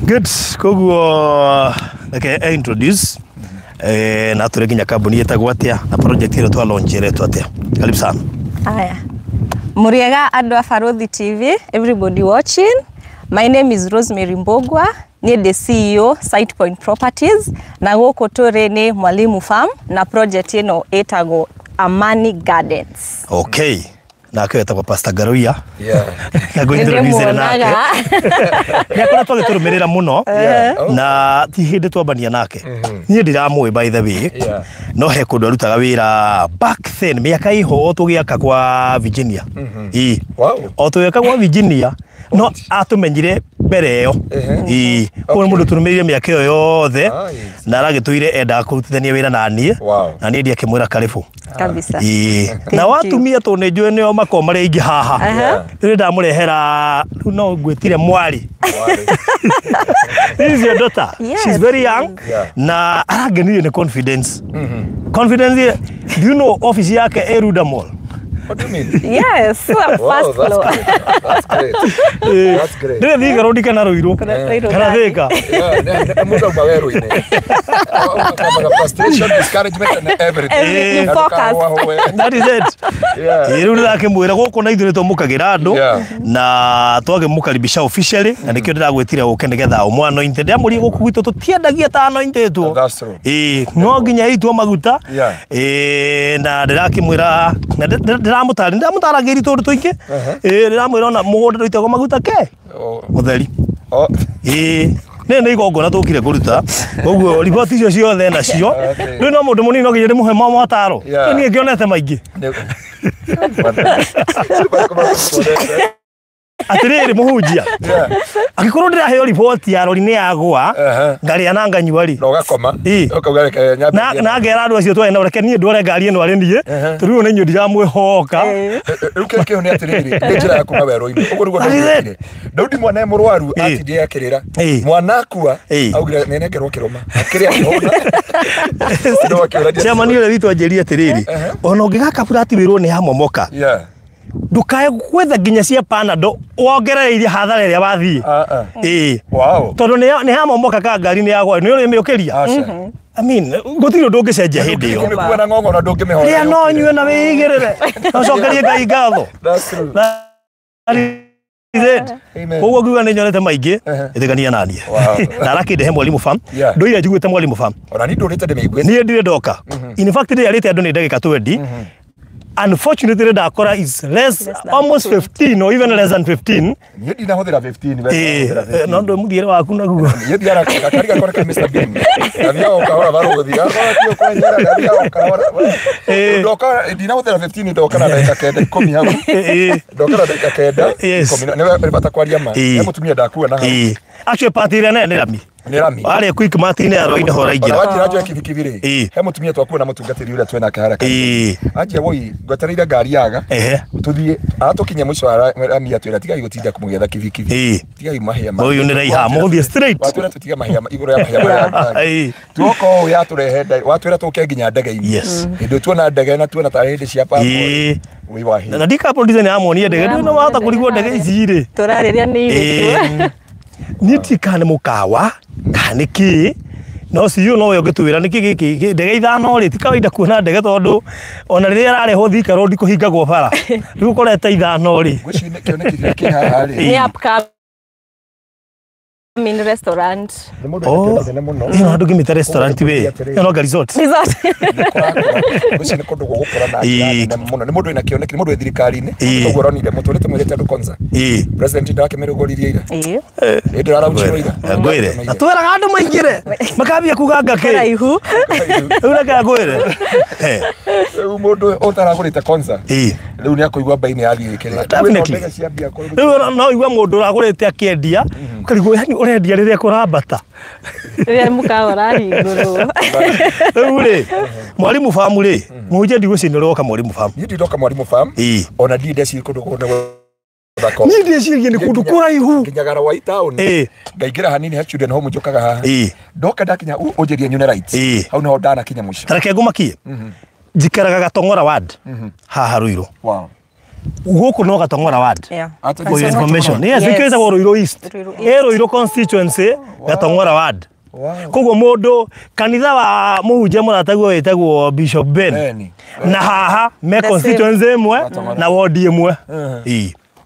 good koguo okay introduce na tũrĩ nginya kambuni ĩtagwo atĩa na project ĩrĩa twa launch ĩretwo atĩa. Karibu sana. Aya. Muriega andũ a Barothi TV, everybody watching. My name is Rosemary Mbogwa, ni the CEO Site Point Properties, na gũkũ tũrĩ nĩ Mwalimu Farm na project ĩno ĩtagwo Amani Gardens. Okay. Na kwetagwo Pastor Garuia. Yeah. Na introduce nake. Nĩ akoretwo agĩtũrũmĩrĩra mũno na ti hĩndĩ twambania nake. Niĩ ndiramũĩ by the way. No he kũndũ arutaga wĩra back then mĩaka iho o tũgĩaka kwa Virginia. Wow. O tũgĩaka kwa Virginia no atũmenyire mbere ĩyo. Kwa mũndũ tũrũmĩrĩire mĩaka ĩyo yothe na aragĩtũire endaga kũrutithania wĩra na niĩ. Na niĩ ndiakĩmwĩra karibu. Kabisa. Na watumia to nĩ njũĩ nĩo makoo marĩ aingĩ haha. Rĩu ndamũrehera no ngwĩtire mwari. This is your daughter. She's very young. Na arangenirie nĩ confidence. Confidence, do you know office yake Eruda Mall? What do you mean? Yes, first floor. That's great. That's great. Ndio thika rodi kana Ruiru. Kana thika. Yeah, muda ubawero ine. Frustration, discouragement and everything. Focus. That is it. Yeah. Rĩu ndakĩmwĩra gũkũ na ithuĩ nĩtwamũkagĩra andũ na twakĩmũkaribisha officially na nĩkĩo ndĩragwĩtire ũke nĩgetha ũmũ anointed. Ndĩramũria gũkũ gwitũ tũtiendagia ta anointed-wo. That's true. No nginya itwo maguta. Na ndĩrakĩmwĩra ndĩramũtaragĩria tũndũ tũingĩ. Ndĩramwĩra ona mũgũnda ndũitagwo maguta ke mũtheri. Nĩ igongona tũkire kũruta. Koguo riboti icio ciothe nacio. Rĩu no mũndũ mũnini no nginya ndĩmũhe mataro. Niĩ ngĩonete maingĩ. Atĩrĩrĩ mũhunjia. Angĩkorwo ndĩraheo riboti ya rori nĩ yagwa ngarĩa na nganyua ri. Na ũgakoma. Na ngera andũ acio twena reke niĩ ndware ngari ĩno arĩ niĩ. Tũrĩu nĩ nyũndĩ ndĩramwĩhoka. Rĩu kĩo nĩ atĩrĩrĩ. Nĩ njĩra ya kuma werũ-inĩ. Ũguo nĩguo ndĩrĩ. Daudi mwana mũrwaru atindĩ akĩrĩra. Mwana akua augire nĩ nengerwo kĩroma. Akĩrĩa kĩhona. Ciamani ũrĩa witũ anjĩrire atĩrĩrĩ. Ona ũngĩgaka burati wĩrwo nĩ hamomoka. Ndukae gwetha nginya cia Panado wongereire hathara ĩrĩa wathiĩ. Wow. Tondũ nĩ hamomoka ka ngari nĩ yagwa nĩ ũrĩa mĩũkĩria. I mean, gũtirĩ ũndũ ũngĩcenjia hĩndĩ ĩyo. Ndũngĩkuua na ng'ong'o na ndũngĩmĩhora. Rĩa no nyue na wĩigĩrĩre. No cokerie Ngai ngatho. That's true. Koguo ngiuga nĩ nyonete maingĩ ĩthĩkania na niĩ. Na arakĩndehe Mwalimu Farm. Ndũire njiguĩte Mwalimu Farm. Ona niĩ ndũrĩte ndĩmĩiguĩte. Niĩ ndirĩ ndoka. In fact nĩ yarĩte andũ nĩ ndagĩka 20. Unfortunately ndakora is less almost 15 or even less than 15. Niĩ ndinahũthĩra 15. No ndũ mũthiĩre waku naguo. Niĩ thiara kariga kore Mr Bean. Nabia ũkahora barũgũthia. Kio kwa njĩra nabia ũkahora. Ndoka ndinahũthĩra 15 ndoka na dakika 9 10 hau. Ndoka na dakika 9 10 nĩ bata kwaria ma. Nĩ mũtumia ndakua na hau. Actually party ĩrĩa nĩ Rami. Nĩ Rami. Arĩ quick martin ya roine hora ingĩra. Wajira njoo kibikibi rĩ. He mũtumia twakuo na mũtungatĩri ũrĩa twena haraka. Anjia woi gwetereire ngari yaga. Tuthie atũkinya mũico wa Rami atwĩra tigai gũtinda kũmũgetha kibikibi. Tigai mahĩa ma. Ũyũ nĩ raiha mũthie straight. Watwĩra tũtiga mahĩa igũrũ ya mahĩa. Tuoko ya tũrehe watwĩra tũke nginya ndege-inĩ. Hĩndĩ tuona ndege na tuona ta hĩndĩ cia passport. Wĩ wahi. Na ndika producer nĩ amuonia ndege ndio wahota kũrigwo ndege ici rĩ. Tũrarĩria nĩ irĩkũ. Nitika nĩ mũkawa kana kĩ no siyo no ũngĩtwĩra nĩkĩ gĩkĩ ndege ithano rĩ ti kawaida kuona ndege tondũ ona rĩrĩa ararehwo Thika Road kũhingagwo bara rĩu ũkorete ithano rĩ gwĩciria kĩoneki kĩ haha rĩ nĩ upcoming restaurant. Ĩno andũ ngĩmĩta restaurant we ĩno nga resort. Gwĩciria nĩ kũndũ gũgũkora na mũno nĩ mũndũ wĩna kĩoneki nĩ mũndũ wĩ thirikari-inĩ ũguo ronire mũtũrĩte mwĩrĩte andũ konza president ndakĩmĩrũgũririe ira ĩndĩ rarauchirwo ira ngwĩre atwĩraga andũ maingĩre makambia kuga ngake raihu rĩu reke ngwĩre rĩu mũndũ ũtaragũrĩte konza rĩu nĩ akũigua mbainĩ yathiĩ gĩkĩrĩra rĩu no igua mũndũ ũragũrĩte akĩendia ũkarigwo yani ũrendia rĩrĩa kũrambata rĩrĩa mũkawa ũrahingũrwo rĩu rĩ Mwalimu Farm rĩ mũnje ndigũcinĩ ũroka Mwalimu Farm niĩ ndoka Mwalimu Farm ona ndiĩ ndeci kũndũ kũndũ niĩ ndecirie nĩ kũndũ kũraihu nginyagara wa town ngaingĩra hanini ha children home njokaga haha ndoka ndakinya ũnjĩrie nyone rights hau naho ndanakinya mũico reke ngũmakie njikaraga Gatong'ora ward haha Ruiru gũkũ no Gatong'ora ward for information yes nĩkĩrĩtagwo Ruiru East Ruiru constituency Gatong'ora ward Koguo mundu kanitha wa muhunjia mũrataguo wĩtagwo Bishop Ben. Na haha me constituency ĩmwe na ward ĩmwe.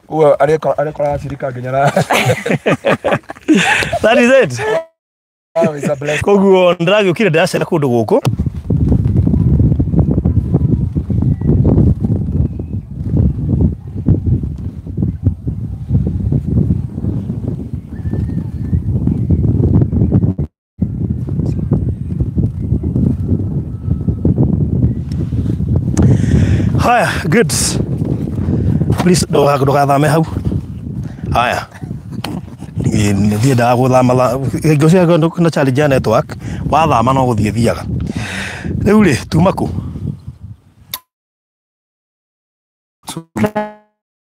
Uwe aliyekora shirika nginyara. That is it. It's a blessing. Koguo ndĩragĩũkire ndĩracera kũndũ gũkũ. Haya, good. Please ndogathame hau. Haya. Nithie ndaguthama ngocia na challenge ya network wathama no guthie thiaga. Riu ri tuma ku.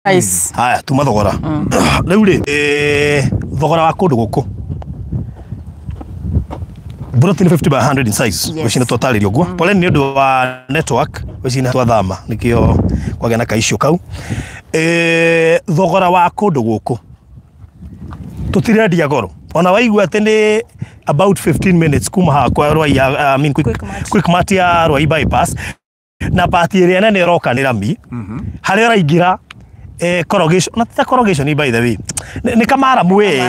Nice. Haya, tuma thogora. Riu ri thogora wa kundu guku. Buroti ni 50 by 100 in size. Wicina twataririo guo. Pole ni undu wa network wicina twathama nikio kwagĩa na kaisho kau. Thogora wa kundu guku. Tutirendia goro. Ona waigua ati ni about 15 minutes kuma ha kwa Rwai quick mart ya Rwai bypass. Na party ĩrĩa nene ĩroka nĩ Rami. Harĩa ũraingĩra corrugation na ta corrugation by the way. Ni kamara mwe.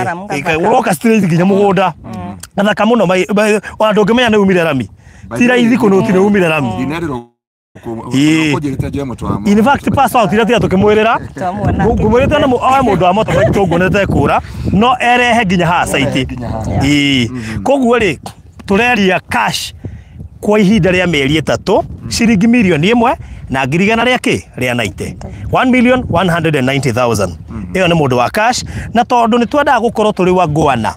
Uroka straight nginya mũgũnda. Gathaka mũno ona ndũngĩmenya nĩ umire Rami. Ti raithi kũnũti nĩ umire Rami. In fact pass out ira tukimwirira ngumwirite na mundu wa motorbike tungunete kura no erehe nginya ha site koguo ri tureria cash kwa ihinda ria mieri 3 ciringi milioni 1 na ngirigana ria ki ria 90 1,190,000 iyo ni mundu wa cash na tondu ni twenda gukorwo turi wa ngwana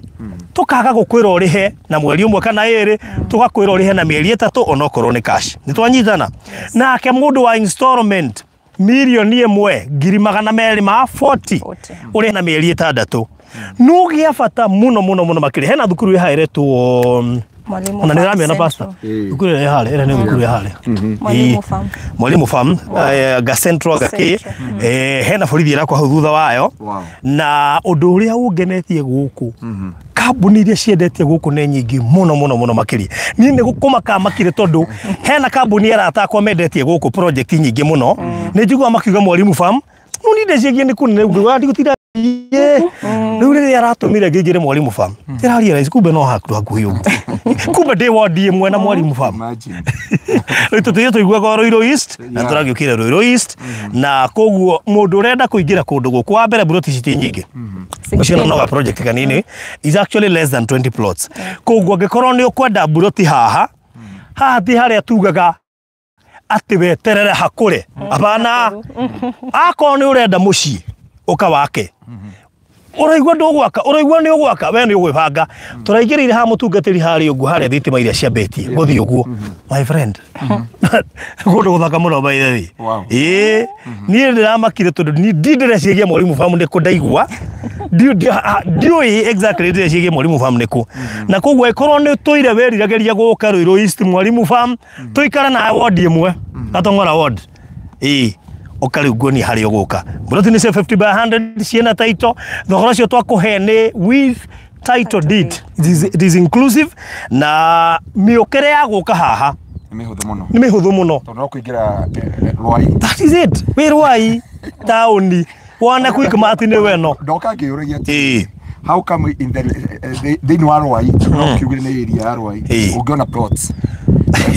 tukaga gukwira urihe na mweri umwe kana iri tugakwira urihe na mieri 3 onokorwo ni cash ni twanyitana nake mundu wa installment milioni 1 ngiri 240 urihe na mieri 6 nugia bata muno makiri hena thukuru ihairetwo Mwalimu na nirame na pasta thukuru ya hale era ni thukuru ya hale Mwalimu Farm ga central ga ki hena borithi ira kwa thutha wayo na undu uria ungenetie guku kambuni iria ciendetie guku nĩ nyingi muno makiri ni nĩ gũkũmaka makire tondu hena kambuni arata kwa mendetie guku project nyingi muno nĩ njigua makiuga Mwalimu Farm no ni ndecigie ni kunene ndi gutira riu rĩrĩa aratumire ngĩingĩre Mwalimu Farm ĩraria rais kumbe no hakuhĩ ũguo kumbe ndĩ ward ĩmwe na Mwalimu Farm rĩu tũthiĩ tũiguaga Ruiru East na tũragĩũkire Ruiru East na koguo mũndũ ũrenda kũingĩra kũndũ gũkũ wa mbere buroti citi nyingĩ ucio no project kanini is actually less than 20 plots koguo angĩkorwo nĩ ũkwenda buroti haha ti harĩa tugaga ati weterere hakure apana akorwo nĩ ũrenda mũciĩ uka wake uraigua ndugwaka uraigua ni ugwaka we ni ugwibanga turaigirire ha mutungatiri hari ugu hari thitima iria ciambetie guthi uguo my friend gundu guthaka muno by the way ni ndiramakire tondu ni ndireciria Mwalimu Farm ni kundaigua ndioi exactly ndireciria Mwalimu Farm ni ku na koguo ikorwo ni tuire werirageria guka Ruiru East Mwalimu Farm tuikara na ward imwe atongora ward okarigoni hari oguka buroti ni 50 by 100 ciena title thogora cio twakuhe ni with title deed it is inclusive na miokere ya guka haha ni mihuthu muno tondu no kuingira Rwai that is it we Rwai town wana quick mart ni weno ndoka ngiuragia how come in the wa Rwai no kiugire ni area ya Rwai ungiona plots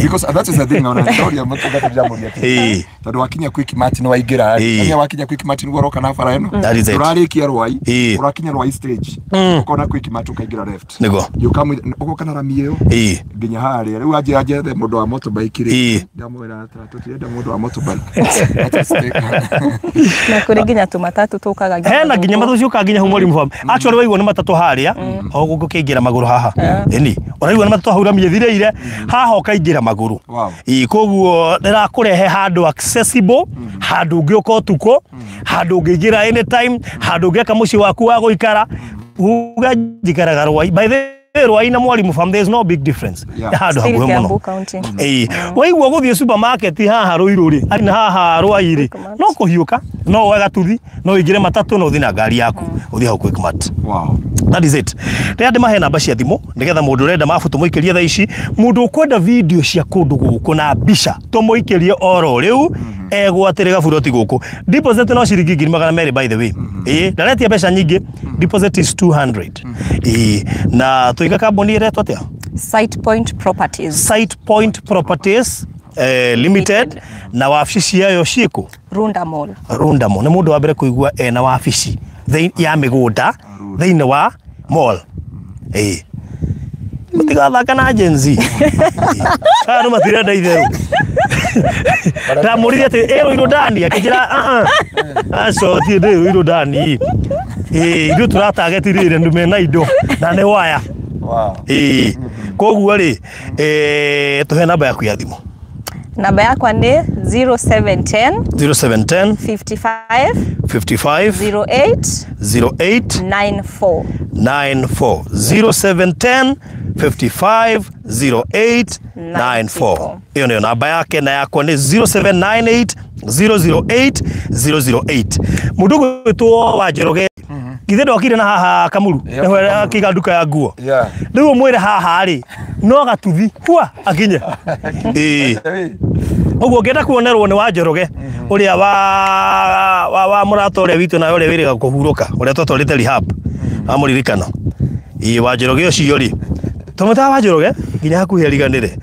because that is the thing on the story I'm not going to jump on yet tondu wakinya quick mart no waingira nya wakinya quick mart ni goroka na bara eno urarikia Rwai urakinya Rwai stage ukona quick mart ukaingira left nigo yukamu ugoka na Rami iyo nginya haria riu aje the mundu wa motorbike ri ndamwira tutirenda mundu wa motorbike na kuri nginya tumatatu tukaga hena nginya matatu ciuka nginya Mwalimu Farm actually waigua ni matatu haria o guku kiingira maguru haha ni uraigua ni matatu haura miethireire haha ukaingira maguru koguo ndirakurehe handu accessible handu ngioka utuko handu ngingira anytime handu ngeka muci waku wa guikara uga njikaraga Rwai by the Rwai na Mwalimu Farm there is no big difference handu haguhe muno waigua guthie supermarket haha Ruiru ri ari na haha Rwai ri no kuhiuka no wega tuthi no ingire matatu no uthi na ngari yaku uthi hau Quickmart. Wow. That is it. Ria ndi mahe namba cia thimu nigetha mundu urenda mabutu muikirie tha ici mundu ukwenda video cia kundu guku na mbica to muikirie oro riu egwatire gaburoti guku. Deposit no ciringi 200 by the way. Ndaretia mbeca nyingi. Deposit is 200. Na tuiga kambuni iretwo atia? SitePoint Properties. SitePoint Properties Limited. Na wabici yayo ciku Runda Mall. Runda Mall. Ni mundu wa mbere kuigua na wabici ya migunda thiini wa mall. Mutigathaka na agency. Anu matirenda itheru. Ramurire ati Ruiru ndani akijira aso ti Ruiru ndani. Ithu turatagetirire ndume na indo na ne waya. Wow. Koguo ri tuhe namba yaku ya thimu. Namba yakwa ni 0710 0710 55 55 08 08 94 94 0710 55 08 94. Hiyo ndio namba yake na yako ni 0798 008 008. Mudugu wetu wa Njoroge githe ndokire na haha Kamuru na kiganduka ya nguo. Riu mwire haha ri no gatuthi kwa akinye. Oguo ngenda kuonerwo ni wa Njoroge uria wa murato uria witu na uria wiriga kuhuruka uria twatwarite rehab amuririkana wa Njoroge ucio ri tomuta wa Njoroge nginya hakuhi ariganire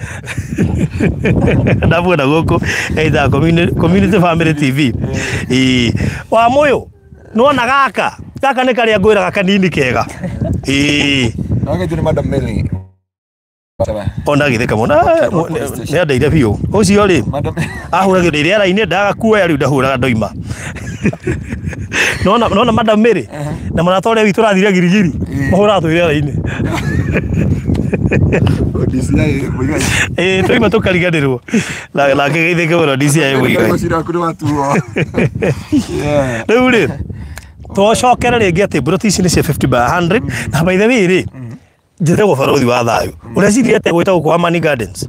ndabuona guku either community family TV wa moyo nona gaka ni karia ngwiraga kanini kega Nage tu ni Madam Mary. Ona githeka mona ni andeire biu ucio ri ahuragire riera ine ndaga kuoya riu ndahuraga ndoima nona Madam Mary na mwana uria witu rathire girigiri mahura tu riera ine toima tukariganirwo la kigitheke bro DCI muigai riu ri twacokera ringi ati broti ici ni cia 50 by 100 na by the way ri njete go barothi wa thayu uria cithiete gwita guku Amani Gardens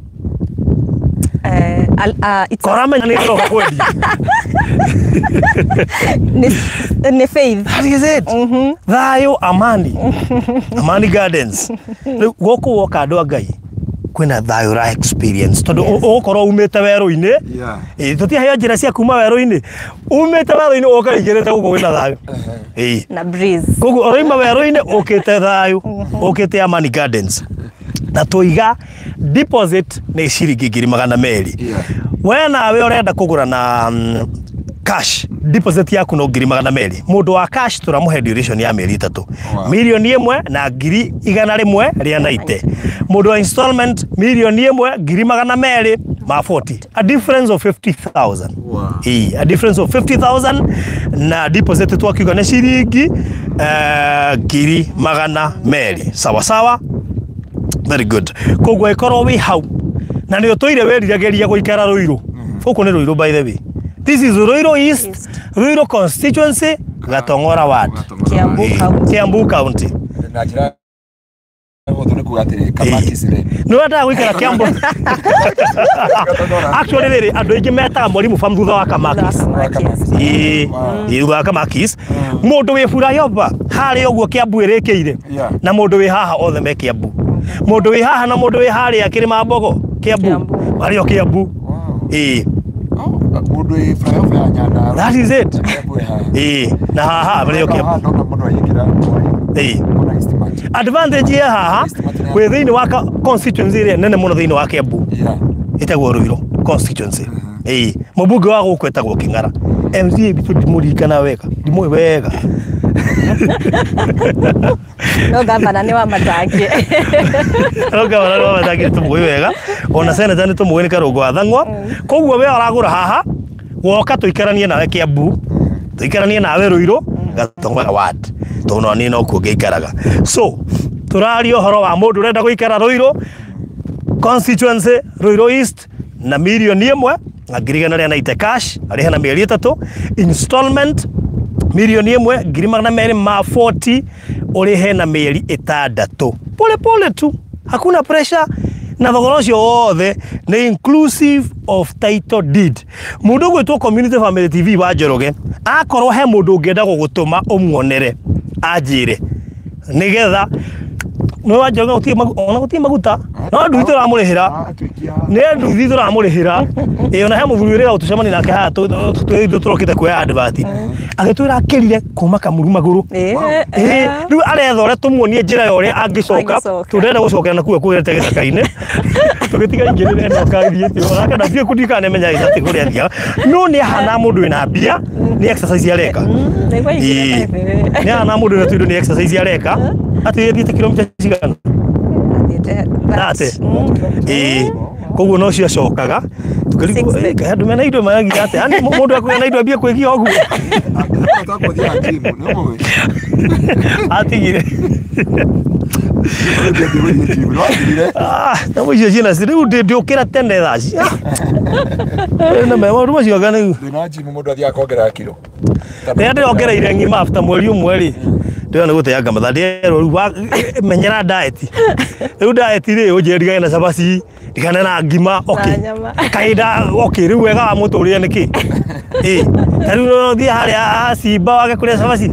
Koramenya ni ro kwendi ni Faith. That is it. Thayu Amani Gardens goku woka andu Ngai kwina thayu ra experience tondu ukoro umete weru-ini tutihayo njira cia kuma weru-ini umete weru-ini ukaigirite guku kwina thayu na breeze kogu oroima weru-ini ukite thayu ukite Amani Gardens na tuiga deposit ni ciringi 200 we nawe urenda kugura na cash deposit yaku no 200 mundu wa cash turamuhe duration ya mieri 3 milioni 1 na 100 ria naite mundu wa installment milioni 1 200 ma 40 a difference of 50,000 a difference of 50,000 na deposit twakiuga na ciringi 200 sawa sawa. Very good. Koguo ikorwo wi hau na ni utoire werirageria guikara Ruiru fuku ni Ruiru by the way. This is Ruiru East, Ruiru constituency, Gatongora ward, Kiambu County. Najira wotone kugatire Kamakis ri. No ata guikara Kiambu. Actually ri andu ingi metaga morimu fam thutha wa Kamakis. Wa Kamakis. Mundu wi fura yoba hari oguo Kiambu irekeire na mundu wi haha othe me Kiambu. Mundu wi haha na mundu wi hari akirima mbogo Kiambu. Ari o Kiambu. Mundu wi flyover ya Nyandarua. That is it. Na haha ari o Kiambu. Advantage ya haha we thiini wa constituency ri nene muno thiini wa Kiambu. Itagwo Ruiru constituency. Mubunge wa guku etagwo King'ara. MCA bitu dimurikana wega. Dimwe wega. No gavana ni wa Matangi. No gavana ni wa Matangi tumugwe wega. Ona senator ni tumugwe ni Karungu athangwa. Koguo we aragura haha woka tuikaranie nawe Kiambu. Tuikaranie nawe Ruiru Gatongora ward. Tono ni no kugeikaraga. So turario horo wa mundu renda guikara Ruiru constituency Ruiru East na milioni 1 na girigana ria naite cash arihe na mieri 3 installment milioni 1 girima meri ma 40 urihe na mieri 6 pole pole tu hakuna pressure na thogora ũcio wothe nĩ inclusive of title deed. Mũndũ gwĩtwo Community Family TV wa Njoroge akorwo he mũndũ ũngĩenda gũgũtũma ũmuonere anjĩre nĩgetha no wa Njoroge gũtirĩ maguta no nduthi tũramũrĩhĩra nĩ nduthi tũramũrĩhĩra ona he mũthuri ũrĩa ũtũcemania nake haha tũrokĩte kuoya advert agĩtwĩra akĩrire kuma Kamuru magũrũ rĩu aretha ũrĩa tũmuonie njĩra ya ũrĩa angĩcoka tũrenda gũcokera na kuo kũrete gĩthaka-inĩ tũgĩtiga ingĩrĩra eno kagithiĩte onake ndabie kũndika nĩmenya atĩ kũrĩa athiaga no nĩ ahana mũndũ wĩna mbia nĩ exercise areka nĩ ahana mũndũ wĩna tũindo nĩ exercise areka atĩ thiĩte kilomita cigana koguo no cio acokaga tukĩrigwo andũ mena indo magagia atĩ ani mũndũ akũgĩa na indo ambie kwĩgia ũguo atigire na mwicio ciana rĩu ndĩũkĩra tene thaci na maũndũ macio ngana na jimu mũndũ athiaga kuongerera kilo rĩrĩa ndĩrongereire ng'ima after mweri ũmwe rĩ ndĩrona gũteanga mathaa ndĩrerwo rĩu menyera diet rĩu diet rĩ ũnjĩrigane na cabaci ndigane na ngima kahinda rĩu wega wa mũtũrĩre nĩkĩ rĩu no thiĩ harĩa Simba wage kũrĩa cabaci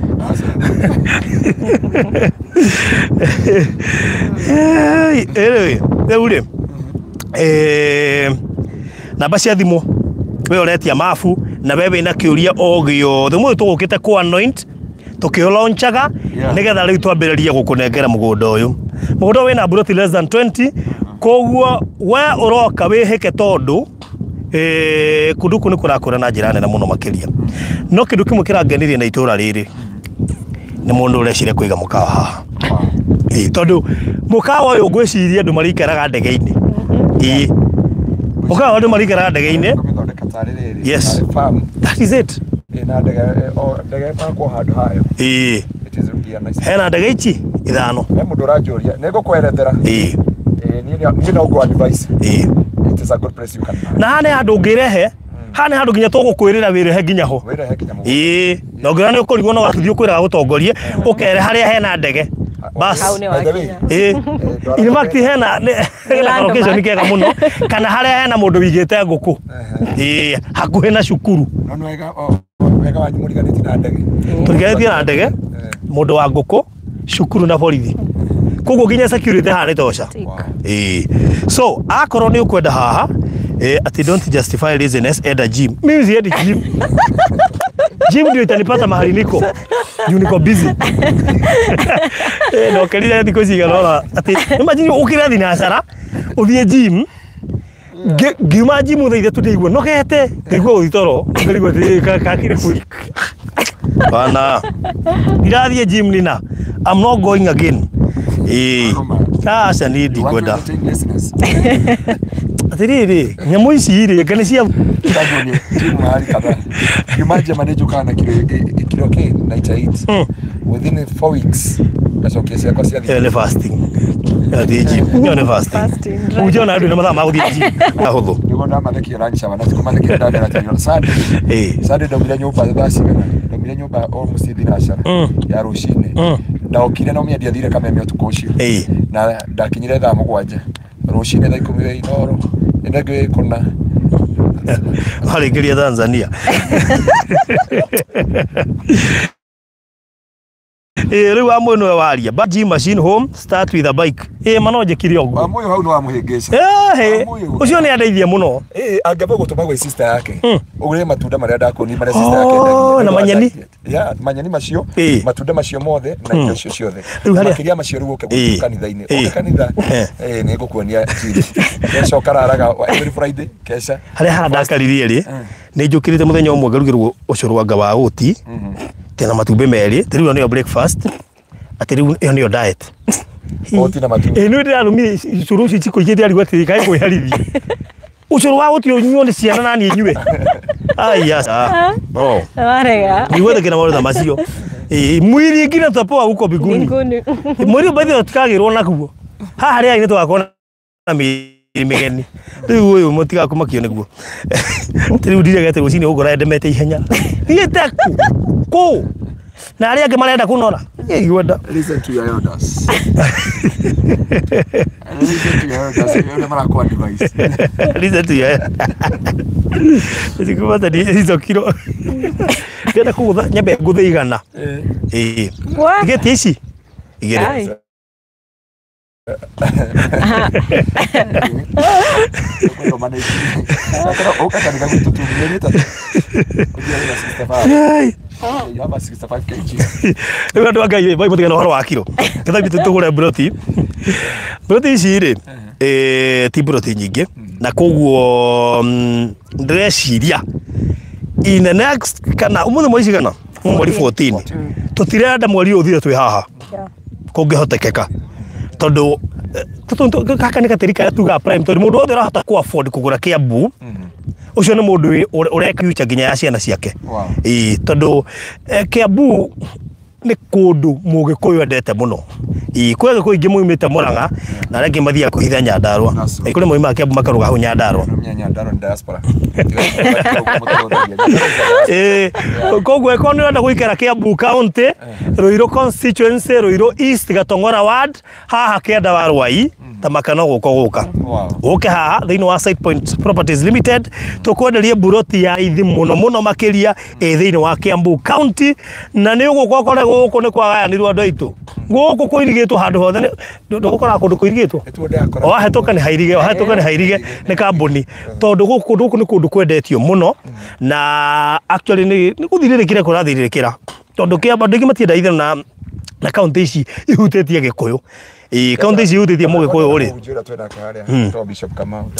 rĩu rĩ namba cia thimũ we ũretia mabu na we wĩna kĩũria o gĩothe mũthĩ tũgũkĩte ku anoint tukĩlaunchaga nĩgetha rĩu twambĩrĩrie gũkũnengera mũgũnda ũyũ wĩna plot less than 20 koguo we ũroka wĩhĩke tondũ kũndũ kũu nĩ kũrakũra na njĩra nene mũno makĩria no kĩndũ kĩmwe kĩrangenirie na itũra rĩrĩ nĩ mũndũ ũrecire kũiga mũkawa haha tondũ mũkawa ũyũ ngwĩciria andũ marĩikaraga ndege-inĩ mũkawa andũ marĩikaraga ndege-inĩ yes that is it na ndege pakwo handũ hayo hena ndege ici ithano he mũndũ ũranjũria nĩngũkwerethera niĩ no ngũ advice it is a good place you can na hane handũ ngĩrehe hane handũ nginya tũgũkwĩrĩra wĩrehe nginya ho na ũngĩona nĩ ũkũrigwo no gatuthi ũkwĩraga gũtongorie ũkere harĩa hena ndege bas in fact hena location kega mũno kana harĩa hena mũndũ wigĩte ngũkũ hakuhĩ na cukuru no wega wanyu mũriganĩtie na ndege tũriganĩtie na ndege mũndũ wa ngũkũ cukuru na borithi koguo nginya security haha nĩ tosha so akorwo nĩ ũkwenda haha ati don't justify laziness enda gym mimi siendi gym gym ndio itanipata mahali niko busy no kelile ndiko cigana ati imagine ukirathi na hasara uthie gym ngima gym uthaithe tudeigwo nogete ngigwo uthitoro ngirigwo kakire ku bana irathie gym nina I'm not going again sasa ni ndikwenda atiriri nyamũ ici rĩ ngane cia mahali kadhaa kimaje manage kana kilo 98 within 4 weeks gacokia ciakwa cia thĩ fasting ni fasting ujiona andũ nĩ mathaa ma gũthiĩ gym ahũthũ nĩguo ndamathekia lunch aba na sikumathekia ndamera tani Sunday ndaumire nyũmba thaa cigana ndaumire nyũmba almost thinacara ya rũcinĩ ndaokire no mĩendia thire kameme ũtukũ ũcio na ndakinyire thaa 7 rũcinĩ thaa 10 inoro ndege kuna harĩkĩria Tanzania rĩu amwe nĩwe waria gym machine home start with a bike manonjekire ũguo amwe hau no amũhĩngĩca ũcio nĩ andeithia mũno angĩba gũtũma gwĩ sister yake ũgũre matunda marĩa ndakoni marĩa sister yake na manyeni manyeni macio matunda macio mothe na indo icio ciothe makĩria macio rĩu ũke kanitha-inĩ kanitha nĩ ngũkuonia kesho kararaga every Friday kesha harĩa handakaririe rĩ nĩ njũkĩrĩte mũthenya ũmwe ngarugĩrwo ũcũrũ wanga wa ũti tena matumbĩ merĩ rĩu nĩyo breakfast atĩ rĩu ĩyo nĩyo diet ũti na matumbĩ nĩ ndĩrarumire cũrũ ici cikũigĩte arigwo atĩ kaĩ kwĩharithia ũcũrũ wa ũti ũnyuo nĩ ciana na niĩ nyue warega nĩgwethĩkĩra maũndũ macio mwili ingine tutapewa huko mbinguni mwili baadhi tutikagĩrwo nakuo haha rĩa nĩ tũgakorwo na mĩgeni rĩu ũyũ mũtigakumakio nĩguo rĩu ndiragete rũcinĩ ũgũra ndemete ihenya thiĩte kũ na arĩa angĩ marenda kũnora igwenda listen to your elders Listen to you. Sikupata hizo kilo. Kenda kugutha nyambe nguthe igana. Igeti ici. Igere. Ndio wakai bai mutigana horo wa kilo. Ketha bitu tugure broti. Broti ici ri ti broti nyingi na koguo ndreciria in the next kana umuthi mwezi kana mweri 14 tutirenda mweri uthire twi haha kungihotekeka tondu kaka ni katirika tuga prime tondu mundu othe rahota ku afford kugura Kiambu ucio ni mundu ureka future nginya ya ciana ciake tondu Kiambu ni kundu Mugikuyu endete muno kwega ko ingi muimite Murang'a na rege mathia kuhitha Nyandarua kuri muima Kiambu makaruga hu Nyandarua ni diaspora koguo ekono nda guikara Kiambu county Ruiru constituency Ruiru East Gatongora ward haha kenda wa Rwai tamakano guka uke haha thiini wa Site Point Properties Limited tukwenderia buroti ya ithi muno makiria thiini wa Kiambu county na ni ugukora guku ni kwagayanirwo andu aitu guku kuirigitwo handu hothe ndugukora kundu kuirigitwo wahetoka ni hairige ni kambuni tondu guku ni kundu kwendetio muno na actually ni kuthiririkira kurathiririkira tondu Kiambu ndingi matienda ithe na county ici ihutetie Gikuyu county ici ihutetie Mugikuyu ri to Bishop Kamau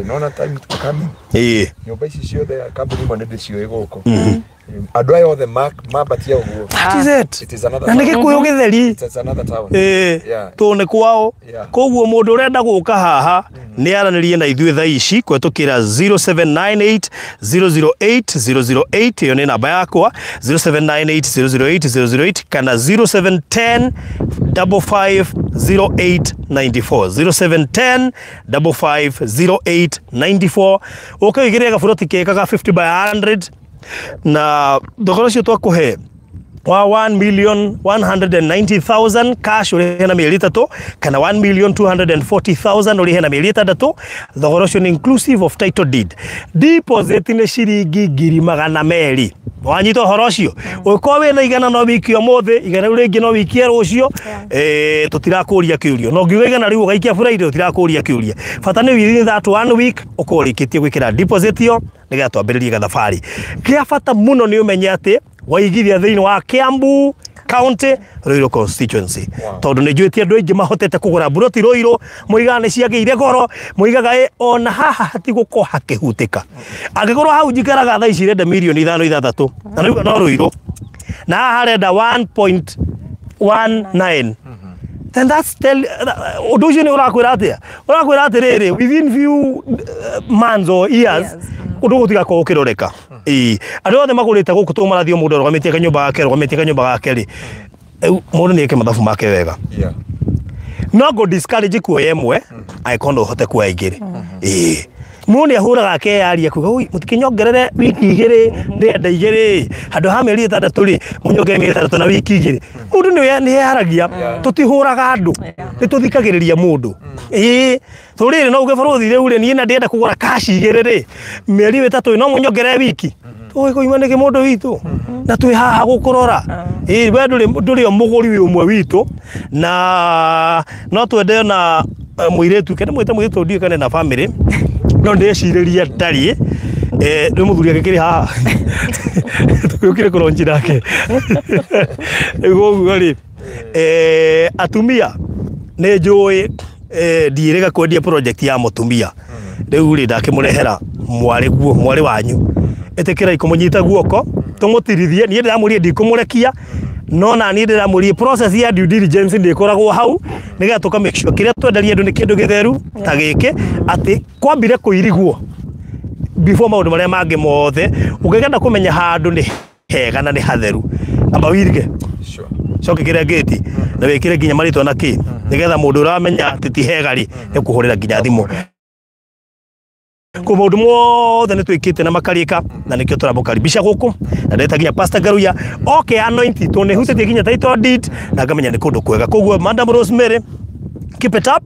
nona time tukami nyumba ici ciothe kambuni mo ndi cio iguko andu ayo othe mabatia uguo it is another na Gikuyu githeri it's another town to ne kwao koguo mundu urenda guka haha ni aranirie na ithuĩ thaa ici kwetukira 0798 008 008 iyo ni namba yakwa 0798 008 008 kana 0710 550894 0710 ukaigire gaburoti keka ga 50 by 100 na thogora cio twakuhe wa 1,190,000 cash urihe na mieri 3 kana 1,240,000 urihe na mieri 3 thogora cio ni inclusive of title deed deposit ni ciringi 200,000 wanyita horo cio uko we na igana no wiki omothi igana ringi no wiki rucio tutirakuria kiurio no ngiuga igana riu gaikia Friday tutirakuria kiuria bata ni within that 1 week ukorikitie gwikira deposit yo niga twambiririe gathabari kia bata muno ni umenye ati waigithia thiini wa Kiambu county Ruiru constituency tondu ni njuitie andu aingi mahotete kugura buroti Ruiru muigane ciageire goro muigaga ona haha hatiguko hakihutika angigorwo hau njikaraga thaa ici renda milioni 5 na riu no Ruiru na haha renda 1.19 then that's tell uducio ni urakwira atiriri within few months or years undu gutigako ukiroreka andu othe magurite guku tu marathio mundu rugamitie kanyumba gake ri mundu ni eke mathabu make wega no go discourage kuoya emwe aikondo hote kuoya igiri mundu ahuraga akeyaria kuga ui mutikinyongerere wiki igiri ndenda igiri handu ha mieri 3 ri munyonge mieri 3 na wiki igiri mundu ni yaragia tutihuraga andu nituthikagiriria mundu turiri no uge barothi riu ri ni na ndenda kugura cash igiri ri mieri 3 no munyongere wiki tuwe kuimanike mundu witu na twi haha gukurora we nduri omuguri umwe witu na no twende na muiretu kene mwite muiretu ndio kana na family no ndeciriria ndari ni muthuri agikiri haha tukukire kuronji nake gugu ri atumia ne njui ndirega kwendia project ya mutumia riu ri ndakimurehera mwari wanyu etekira ikumunyita guoko tumutirithie ni ndiramurie ndikumurekia no na ni ndiramurie process ya due diligence ndikoragwo hau niga tuka make sure kiria twenderia andu ni kindu githeru ta giki ati kwambire kuirigwo before maundu maria mangi mothe ungigenda kumenya handu ni hega na ni hatheru amba wirige coke kiria gate na wikire nginya maritwa na ki nigetha mundu uramenya titi hegari ni kuhurira nginya thimu ko mundu mothe ni twikite na makarika na nikio turamukaribisha guku na ndetagia Pastor Garuya anoint tone hutetie nginya title deed na ngamenya ni kundu kwega koguo Madam Rosemary keep it up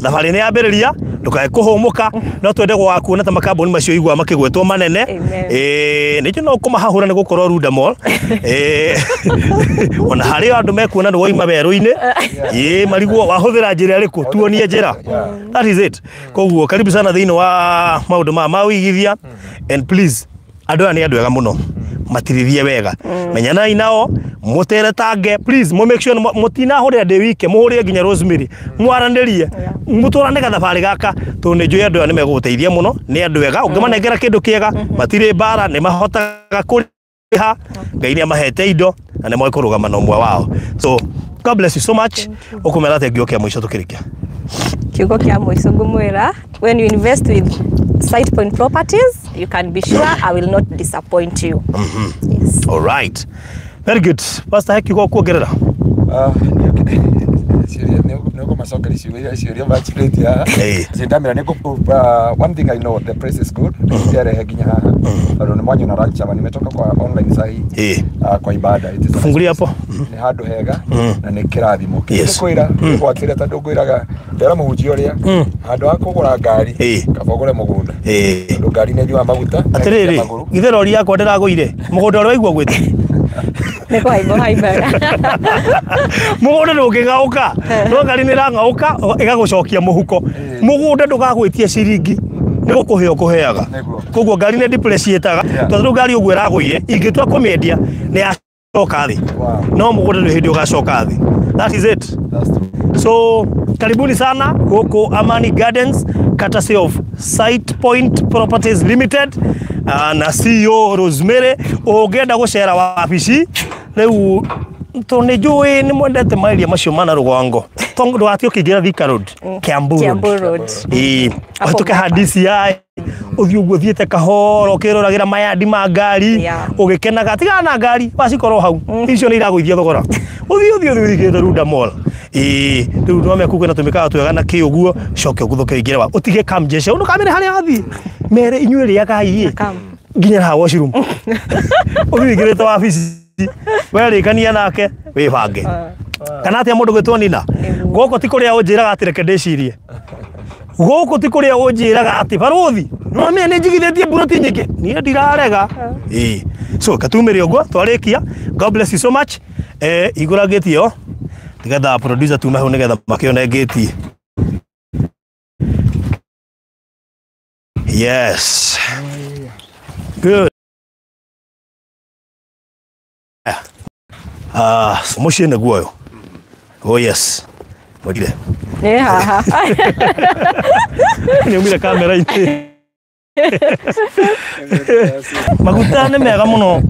thabarĩ nĩ yambĩrĩria ndũkae kũhũmũka no twende gwakuona ta makambuni macio igua makĩgwetwo manene nĩkĩo no kũmahahũra nĩ gũkorwo Runda Mall ona harĩ andũ mekuona nĩ woima werũ-inĩ marigwo wahũthĩra njĩra ĩrĩkũ tuonie njĩra that is it koguo karibu sana thĩinĩ wa maũndũ ma wĩigithia and please andũ aya nĩ andũ ega mũno matirithie wega menyanai nao mutere tange please mo make sure mutina hore ndĩ wike muhore nginya Rosemary mwaranĩrie mutũrane gathabarĩ gaka to nĩ njũĩ andũ aya nĩ megũgũteithia mũno nĩ andũ ega ũngĩmanengera kĩndũ kĩega matirĩ mbara nĩ mahotaga kũrĩha Ngai nĩ amahete indo na nĩ moĩ kũrũgama na ũmwe wao so God bless you so much ũkũmera atĩ ngĩokia mũico tũkĩrĩkia kiugo kĩa mũico ngũmwĩra when you invest with SitePoint Properties you can be sure I will not disappoint you. Yes. All right. Very good. Pastor Heki kwa kuongerera. Niko masokeri ciuria bachelete ya. Sindamira niko one thing I know the price is good. Ndio heginya haha. Bado ni mwanyo na rancha nimetoka kwa online sahi. Kwa ibada. Fungulia hapo. Ni handu hega na ni kirathimo. Kwira kwa kire ta ndugwiraga ndera muhunjia uria handu akugura ngari kabogore mugunda. Ndo ngari ne njua maguta. Atiriri ithe rori yakwa ndiragũire mugunda ũrĩa waigua gwĩte. Niko haibaga. Mugunda ndũngĩng'aũka no ngari nĩ ĩrang'aũka ĩgagũcokia mũhuko mugunda ndũgagwĩtie ciringi nĩ gũkũheo kũheaga koguo ngari nĩ depreciate-aga tondũ ngari ũguo ĩragũire ingĩtua kũmĩendia nĩ yacoka thĩ no mugunda nĩ hĩndĩ ũgacoka thĩ that is it. So karibuni sana huko Amani Gardens courtesy of SitePoint Properties Limited na CEO Rosemary ũngĩenda gũcera wabici rĩu tũnĩnjũĩ nĩ mwendete mairia macio mana rũgongo tondũ atĩ ũkĩingĩra Thika Road Kiambu Road wahĩtũke DCI ũthiĩ ũguo thiĩte kahoro ũkĩroragĩra mayandi ma ngari ũgĩkenaga tigana na ngari wacikorwo hau icio nĩ iragũithia thogora ũthiĩ Runda Mall rĩu no mekuga na tũmĩkaga twega na kĩ ũguo coke ũguthũke ingĩre wa ũtige kamjesha ũkamĩre harĩa athiĩ mere inyuĩ rĩagai nginya ha washroom ũthiĩ ingĩrĩte wabici werĩkania nake wĩbange kana atĩa mũndũ gwĩtwo Nina gũkũ ti kũrĩa ũnjĩraga atĩ reke ndĩcirie gũkũ ti kũrĩa ũnjĩraga atĩ barũthi no mĩe nĩ njigithĩtie mburoti nyingĩ niĩ ndirarega so katumĩre ũguo twarĩkia God bless you so much igũra ngĩti ĩyo nĩgetha producer tume hau nĩgetha makĩone ngĩti yes good mũciĩ nĩ guoyo oh yes mũgire haha nĩ umire kamera-inĩ maguta nĩ mega mũno